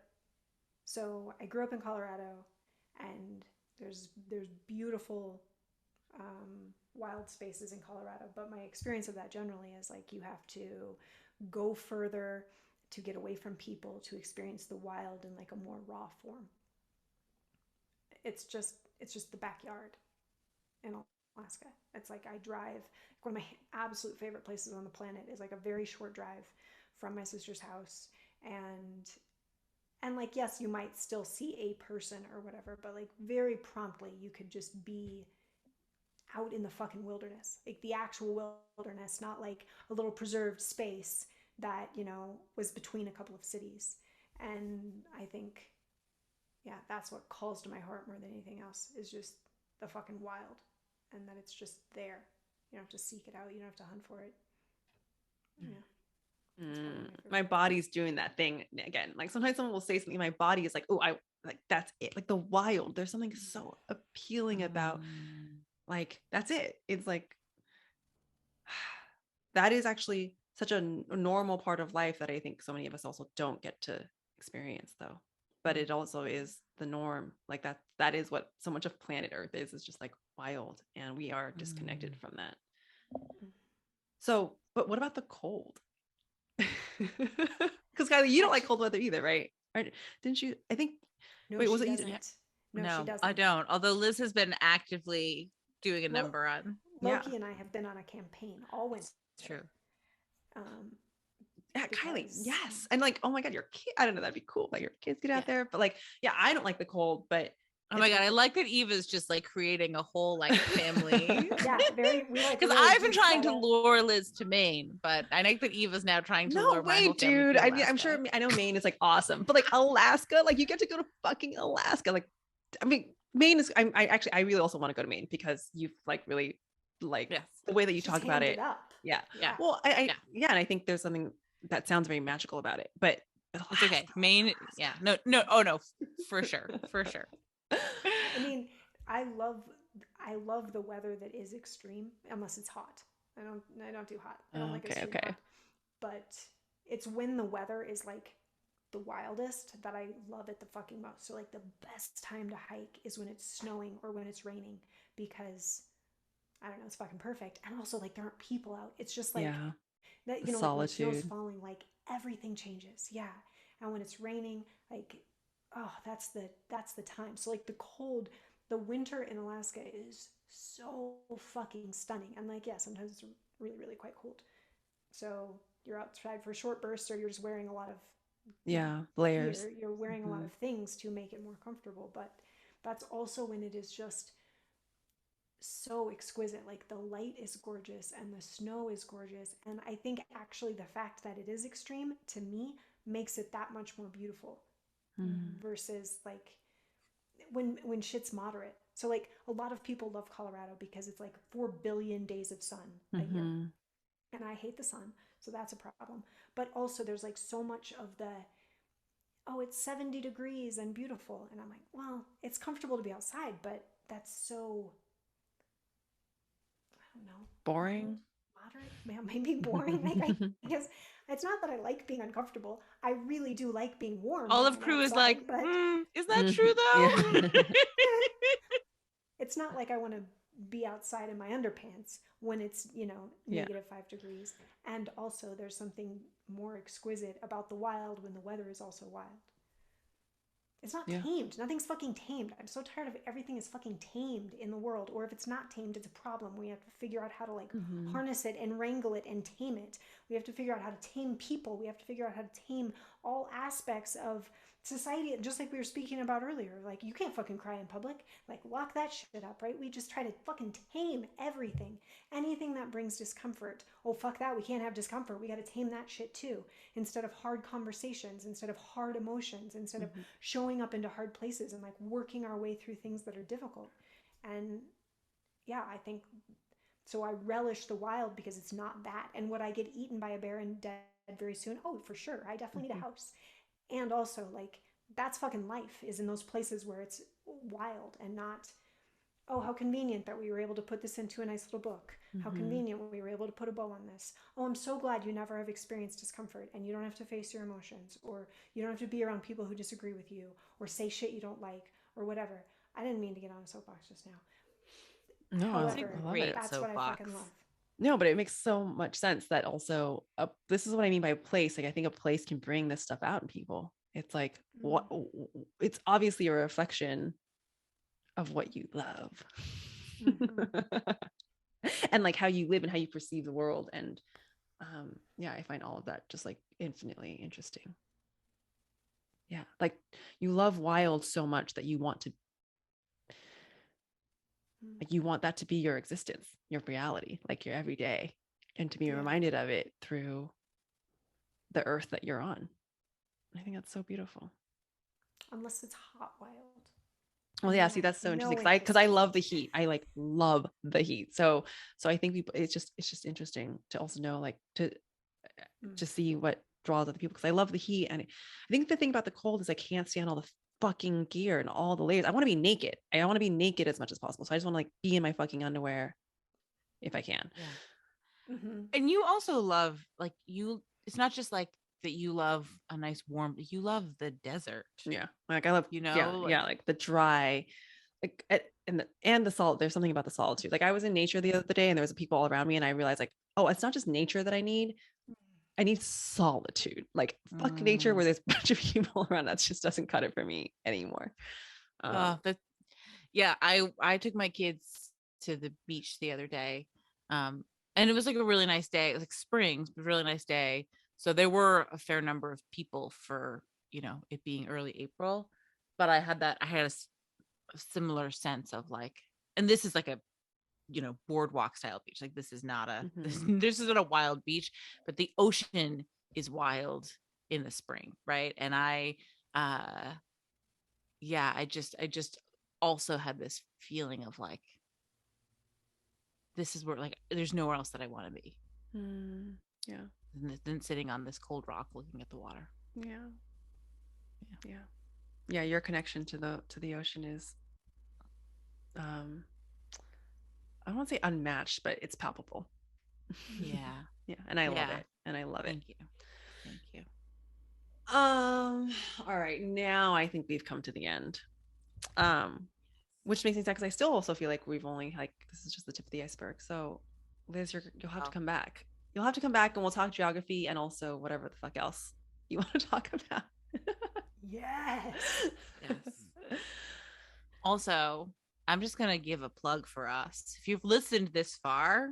So I grew up in Colorado, and there's beautiful wild spaces in Colorado, but my experience of that generally is like you have to go further to get away from people to experience the wild in like a more raw form. It's just the backyard in Alaska. It's like I drive, one of my absolute favorite places on the planet is like a very short drive from my sister's house. And like, yes, you might still see a person or whatever, but like very promptly you could just be out in the fucking wilderness, like the actual wilderness, not like a little preserved space that, you know, was between a couple of cities. And I think, yeah, that's what calls to my heart more than anything else, is just the fucking wild, and that it's just there. You don't have to seek it out. You don't have to hunt for it. Yeah. My body's doing that thing again. Like sometimes someone will say something, my body is like, oh, I like, that's it. Like the wild, there's something so appealing about, like, that's it. It's like, that is actually such a normal part of life that I think so many of us also don't get to experience though. But it also is the norm. Like that is what so much of planet Earth is just like wild, and we are disconnected from that. So, but what about the cold? Because Kyley, you don't like cold weather either, right? Didn't you? I think. No, wait, was it doesn't. you? No, she doesn't. I don't. Although Liz has been actively doing a number on. Loki and I have been on a campaign all winter. True. Yeah, Kyley, yes. And like, oh my God, your kid, I don't know, that'd be cool. Like your kids get out there. But like, yeah, I don't like the cold, but oh my God, I like that Eva's just like creating a whole like family. Yeah, very. Because I've been trying to lure Liz to Maine, but I think that Eva's now trying to lure my whole family dude. to I'm sure. I know Maine is like awesome, but like Alaska, like you get to go to fucking Alaska. Like, I mean, Maine is. I really also want to go to Maine because you've like really like the way that you talk about it. Yeah. Well, and I think there's something that sounds very magical about it, but it's okay. Maine, no, oh no, for sure. I mean, I love the weather that is extreme, unless it's hot. I don't do hot. I don't like extreme hot. But it's when the weather is like the wildest that I love it the fucking most. So like the best time to hike is when it's snowing or when it's raining, because I don't know, it's fucking perfect. And also like there aren't people out. It's just like that, you know, solitude. Like when snow's falling, like everything changes. Yeah. And when it's raining, like, oh, that's the time. So like the winter in Alaska is so fucking stunning. And like, yeah, sometimes it's really, really quite cold. So you're outside for short bursts, or you're just wearing a lot of layers. You're wearing a lot of things to make it more comfortable. But that's also when it is just so exquisite. Like the light is gorgeous and the snow is gorgeous, and I think actually the fact that it is extreme to me makes it that much more beautiful versus like when shit's moderate. So like a lot of people love Colorado because it's like 4 billion days of sun a year, and I hate the sun, so that's a problem. But also there's like so much of the, oh, it's 70 degrees and beautiful, and I'm like, well, it's comfortable to be outside, but that's so, I don't know, boring, moderate, maybe boring. Like because it's not that I like being uncomfortable. I really do like being warm. Olive Crew is like, but is that true though? It's not like I want to be outside in my underpants when it's, you know, negative 5 degrees. And also there's something more exquisite about the wild when the weather is also wild. It's not tamed. Nothing's fucking tamed. I'm so tired of everything is fucking tamed in the world. Or if it's not tamed, it's a problem. We have to figure out how to like harness it and wrangle it and tame it. We have to figure out how to tame people. We have to figure out how to tame all aspects of society, just like we were speaking about earlier. Like, you can't fucking cry in public. Like, lock that shit up, right? We just try to fucking tame everything. Anything that brings discomfort. Oh, fuck that. We can't have discomfort. We got to tame that shit too. Instead of hard conversations, instead of hard emotions, instead of showing up into hard places and like working our way through things that are difficult. And yeah, I think so. I relish the wild because it's not that. And would I get eaten by a bear and dead very soon? Oh, for sure. I definitely need a house. And also, like, that's fucking life, is in those places where it's wild and not, oh, how convenient that we were able to put this into a nice little book. How convenient we were able to put a bow on this. Oh, I'm so glad you never have experienced discomfort and you don't have to face your emotions, or you don't have to be around people who disagree with you, or say shit you don't like, or whatever. I didn't mean to get on a soapbox just now. No, however, I love it. that's what I fucking love. No, but it makes so much sense that also this is what I mean by a place. Like, I think a place can bring this stuff out in people. It's like, what? It's obviously a reflection of what you love. and like how you live and how you perceive the world. And yeah, I find all of that just like infinitely interesting. Yeah, like you love wild so much that you want to, like you want that to be your existence, your reality, like your everyday, and to be reminded of it through the earth that you're on. I think that's so beautiful. Unless it's hot wild. Well, yeah, see, that's so interesting because I love the heat. I like love the heat. So I think it's just interesting to also know, like, to see what draws other people, because I love the heat. And I think the thing about the cold is I can't stand all the fucking gear and all the layers. I want to be naked. I want to be naked as much as possible. So I just want to like be in my fucking underwear if I can. Yeah. And you also love, like, it's not just like that you love a nice warm, you love the desert. Yeah, like I love, like the dry, like and the salt. There's something about the solitude. Like I was in nature the other day and there was people all around me and I realized like, oh, it's not just nature that I need solitude. Like fuck nature where there's a bunch of people around. That just doesn't cut it for me anymore. Yeah, I took my kids to the beach the other day, and it was like a really nice day. It was like spring, but really nice day. So there were a fair number of people for, it being early April, but I had a similar sense of like, and this is like a, boardwalk style beach. Like this is not this isn't a wild beach, but the ocean is wild in the spring, right? And I just also had this feeling of like, this is where, like, there's nowhere else that I want to be. Yeah. Than sitting on this cold rock looking at the water. Yeah, your connection to the ocean is I don't want to say unmatched, but it's palpable. Yeah, and I love it, and I love it. Thank you. All right, now I think we've come to the end, which makes me sad because I still also feel like we've only, like, this is just the tip of the iceberg. So Liz, you'll have to come back. You'll have to come back and we'll talk geography and also whatever the fuck else you want to talk about. Yes. Also, I'm just gonna give a plug for us. If you've listened this far,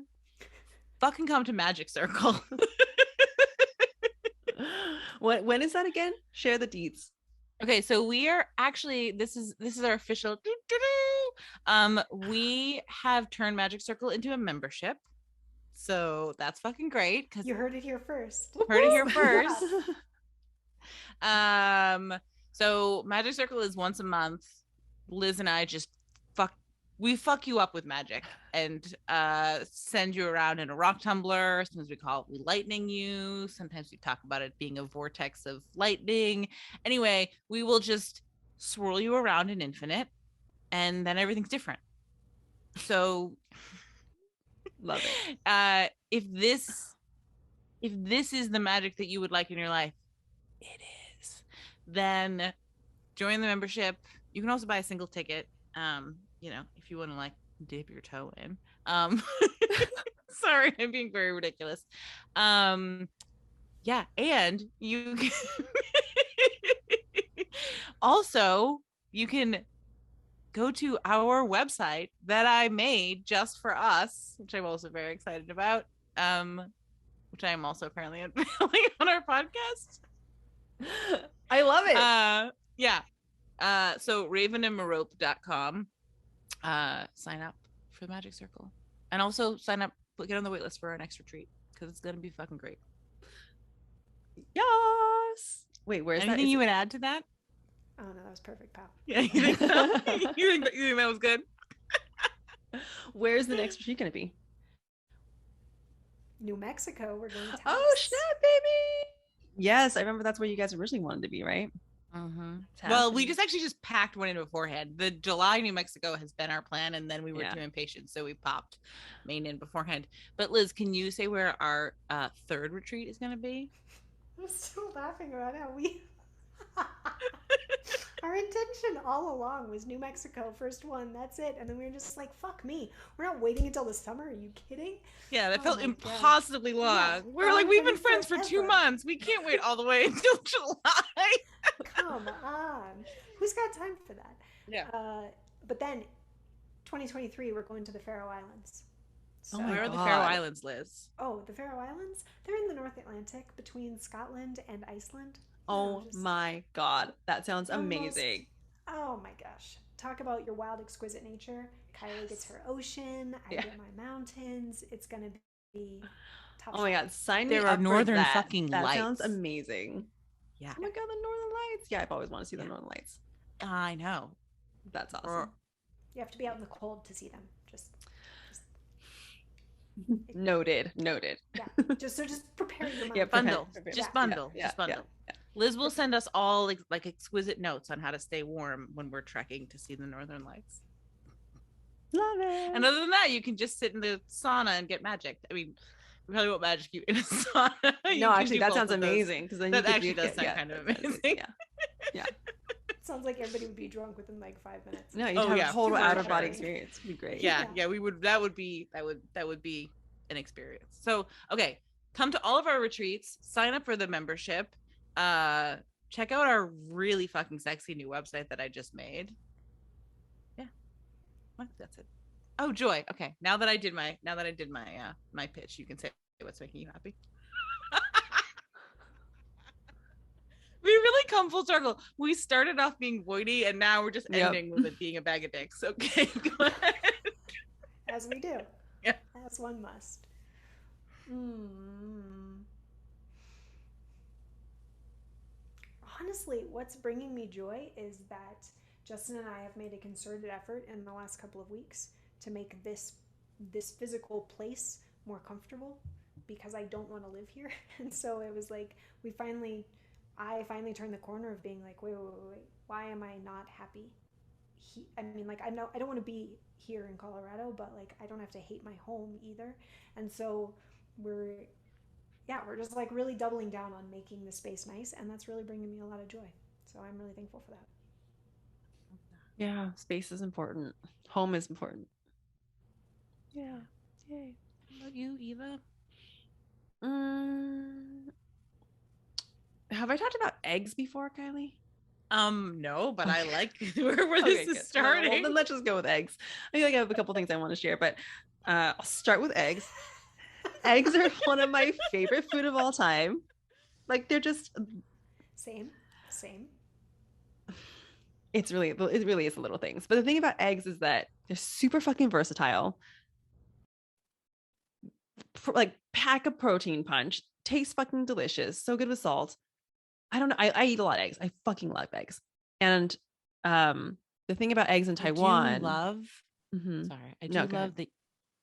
fucking come to Magic Circle. When is that again? Share the deets. Okay, so we are actually, this is our official we have turned Magic Circle into a membership. So that's fucking great, because you heard it here first. So Magic Circle is once a month. Liz and I just fuck you up with magic and send you around in a rock tumbler. Sometimes we call it lightning you. Sometimes we talk about it being a vortex of lightning. Anyway, we will just swirl you around in infinite, and then everything's different. So love it. If this is the magic that you would like in your life, it is, then join the membership. You can also buy a single ticket, if you want to like dip your toe in. Sorry, I'm being very ridiculous. And you can also, you can go to our website that I made just for us, which I'm also very excited about, which I am also apparently unveiling on our podcast. I love it. So ravenandmerope.com. Sign up for the Magic Circle, and also sign up, get on the wait list for our next retreat, because it's gonna be fucking great. Yes. Wait, where's anything you would add to that? Oh no, that was perfect, pal. Yeah, you think so? you think that was good? Where's the next retreat gonna be? New Mexico. We're going to Texas. Oh snap, baby! Yes, I remember that's where you guys originally wanted to be, right? Well, we just packed one in beforehand. The July New Mexico has been our plan, and then we were too impatient, so we popped Maine in beforehand. But Liz, can you say where our third retreat is going to be? I'm still laughing about how our intention all along was New Mexico, first one, that's it. And then we were just like, fuck me, we're not waiting until the summer. Are you kidding? Yeah, that felt impossibly long. Yeah, we're like, we've been friends for 2 months. We can't wait all the way until July. Come on. Who's got time for that? Yeah. But then 2023, we're going to the Faroe Islands. Oh So, my Where are the God. Faroe Islands, Liz? oh, the Faroe Islands? They're in the North Atlantic between Scotland and Iceland. Oh my God. That sounds the most, amazing. oh my gosh. Talk about your wild, exquisite nature. Kyley gets her ocean. I Yeah. get my mountains. It's going to be top Oh my shelf. God. Sign me There are up for northern that. fucking That sounds lights. amazing. Yeah. Oh my God, the Northern Lights. Yeah, I've always wanted to see the Yeah. Northern Lights. I know. That's awesome. Or You have to be out in the cold to see them. Just Noted. yeah. Just prepare your mind. Yeah, bundle. prepare. Just Yeah. bundle. Yeah, Just bundle. yeah. Liz will send us all like exquisite notes on how to stay warm when we're trekking to see the northern lights. Love it. And other than that, you can just sit in the sauna and get magic. I mean, we probably won't magic you in a sauna. You No, can actually, do that both sounds of those. amazing because then That you could actually does sound kind of amazing. Yeah. Sounds like everybody would be drunk within like 5 minutes. No, you'd Oh, have yeah, a total for out of body sure. experience. It'd be great. Yeah, we would. That would be an experience. So, okay, come to all of our retreats. Sign up for the membership. Check out our really fucking sexy new website that I just made. Yeah, I think that's it. Oh, Joy. Okay, now that I did my my pitch, you can say what's making you happy. We really come full circle. We started off being voidy, and now we're just ending with it being a bag of dicks. Okay, go ahead. As we do. Yeah. As one must. Honestly, what's bringing me joy is that Justin and I have made a concerted effort in the last couple of weeks to make this physical place more comfortable because I don't want to live here. And so it was like I finally turned the corner of being like, wait, why am I not happy? I mean, like, I don't want to be here in Colorado, but like, I don't have to hate my home either. And so we're just like really doubling down on making the space nice, and that's really bringing me a lot of joy. So I'm really thankful for that. Yeah, space is important. Home is important. Yeah. Yay. How about you, Eva? Have I talked about eggs before, Kyley? No, but Okay. I like where this is starting. Well, then let's just go with eggs. I feel like I have a couple things I want to share, but I'll start with eggs. Eggs are one of my favorite food of all time. Like they're just Same. it really is the little things. But the thing about eggs is that they're super fucking versatile. Like pack a protein punch, tastes fucking delicious, so good with salt. I don't know. I eat a lot of eggs. I fucking love eggs. And the thing about eggs in Taiwan, I do love that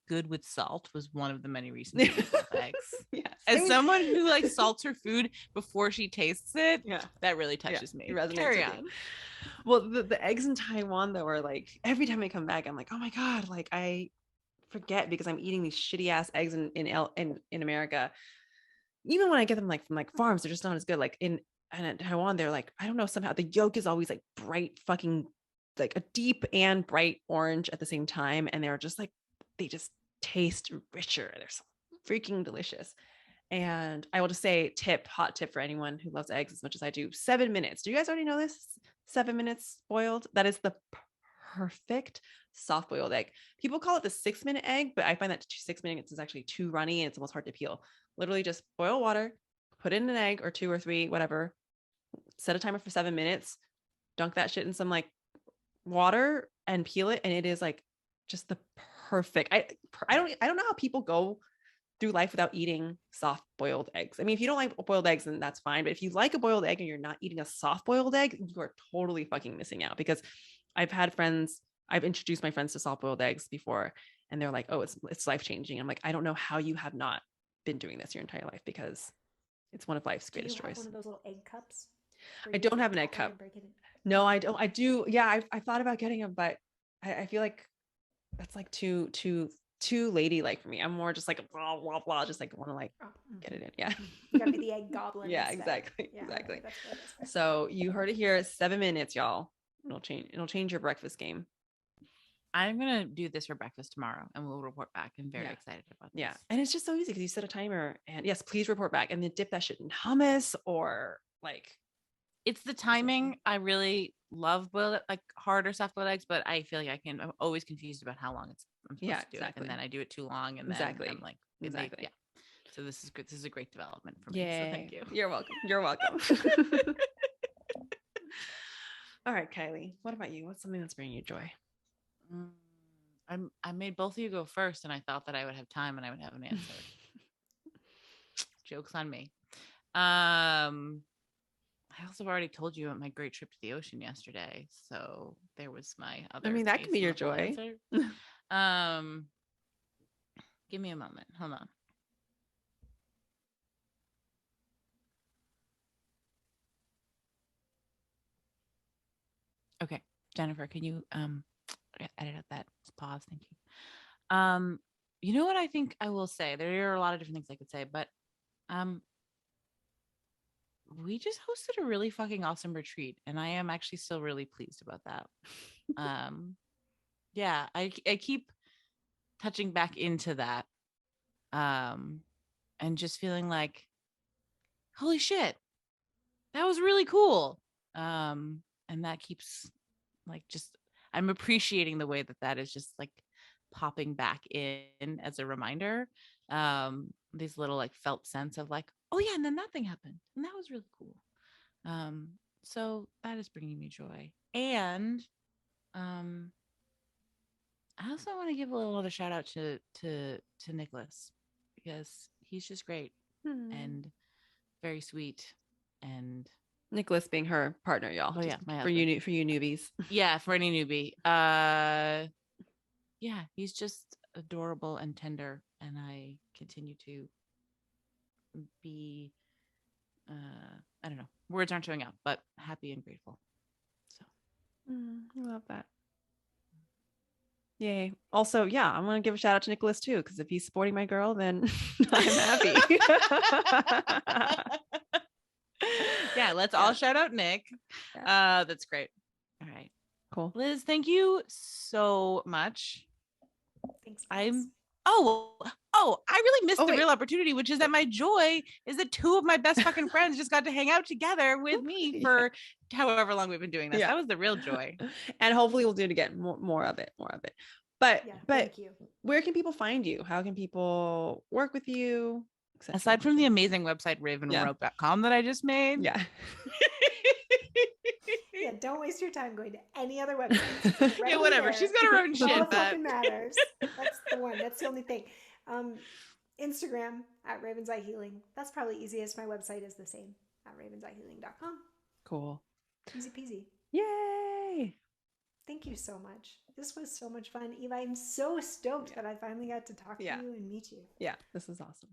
good with salt was one of the many reasons I love eggs. Yes. As someone who like salts her food before she tastes it, yeah, that really touches me. It resonates. Carry on. Well, the eggs in Taiwan though are like every time I come back, I'm like, oh my God, like I forget because I'm eating these shitty ass eggs in America. Even when I get them like from like farms, they're just not as good. Like in Taiwan, they're like, I don't know, somehow the yolk is always like bright fucking like a deep and bright orange at the same time. And they're just like, they just taste richer. They're so freaking delicious. And I will just say hot tip for anyone who loves eggs as much as I do, 7 minutes. Do you guys already know this? 7 minutes boiled. That is the perfect soft boiled egg. People call it the 6-minute egg, but I find that 6 minutes is actually too runny and it's almost hard to peel. Literally just boil water, put in an egg or 2 or 3, whatever, set a timer for 7 minutes, dunk that shit in some like water and peel it. And it is like just the perfect. I don't know how people go through life without eating soft boiled eggs. I mean, if you don't like boiled eggs, then that's fine. But if you like a boiled egg and you're not eating a soft boiled egg, you are totally fucking missing out. Because I've introduced my friends to soft boiled eggs before, and they're like, "Oh, it's life changing." I'm like, I don't know how you have not been doing this your entire life because it's one of life's greatest joys. One of those little egg cups? I don't have an egg cup. No, I don't. I do. Yeah, I thought about getting them, but I feel like that's like too ladylike for me. I'm more just like blah blah blah, just like want to like get it in. Yeah, you gotta be the egg goblin. Yeah, instead. exactly. So you heard it here. 7 minutes, y'all. It'll change your breakfast game. I'm gonna do this for breakfast tomorrow, and we'll report back. I'm very excited about this. Yeah, and it's just so easy because you set a timer, and yes, please report back, and then dip that shit in hummus or like It's the timing. I really love like hard or soft boiled eggs, but I feel like I'm always confused about how long I'm supposed to do it. And then I do it too long. And then I'm like, yeah. So this is good. This is a great development for me. So thank you. You're welcome. You're welcome. All right, Kyley, what about you? What's something that's bringing you joy? I made both of you go first, and I thought that I would have time and I would have an answer. Joke's on me. I also already told you about my great trip to the ocean yesterday. So there was my other. I mean, that could be your joy. Give me a moment. Hold on. Okay, Jennifer, can you edit out that pause? Thank you. You know what I think I will say? There are a lot of different things I could say, but we just hosted a really fucking awesome retreat, and I am actually still really pleased about that. Yeah, I keep touching back into that, and just feeling like, holy shit, that was really cool. And that keeps like I'm appreciating the way that is just like popping back in as a reminder. These little like felt sense of like, oh yeah, and then that thing happened, and that was really cool. So that is bringing me joy. And I also want to give a little other shout out to Nicholas, because he's just great and very sweet. And Nicholas being her partner, y'all. Oh yeah, my for you newbies. Yeah, for any newbie. Yeah, he's just adorable and tender, and I continue to be I don't know, words aren't showing up, but happy and grateful. So I love that. Yay. Also, yeah, I'm gonna give a shout out to Nicholas too, because if he's supporting my girl, then I'm happy. Yeah, let's all shout out Nick. That's great. All right, cool. Liz, thank you so much. Thanks. I really missed the real opportunity, which is that my joy is that two of my best fucking friends just got to hang out together with me for however long we've been doing this. That was the real joy. And hopefully we'll do it again. More of it. But thank you. Where can people find you? How can people work with you? Aside from the amazing website ravenmerope.com that I just made. Yeah. Yeah, don't waste your time going to any other website. Yeah, whatever. She's got her own shit. All that fucking matters. That's the one. That's the only thing. Instagram at Raven's Eye Healing. That's probably easiest. My website is the same at ravenseyehealing.com. Cool. Easy peasy. Yay. Thank you so much. This was so much fun. Eva, I'm so stoked that I finally got to talk to you and meet you. Yeah, this is awesome.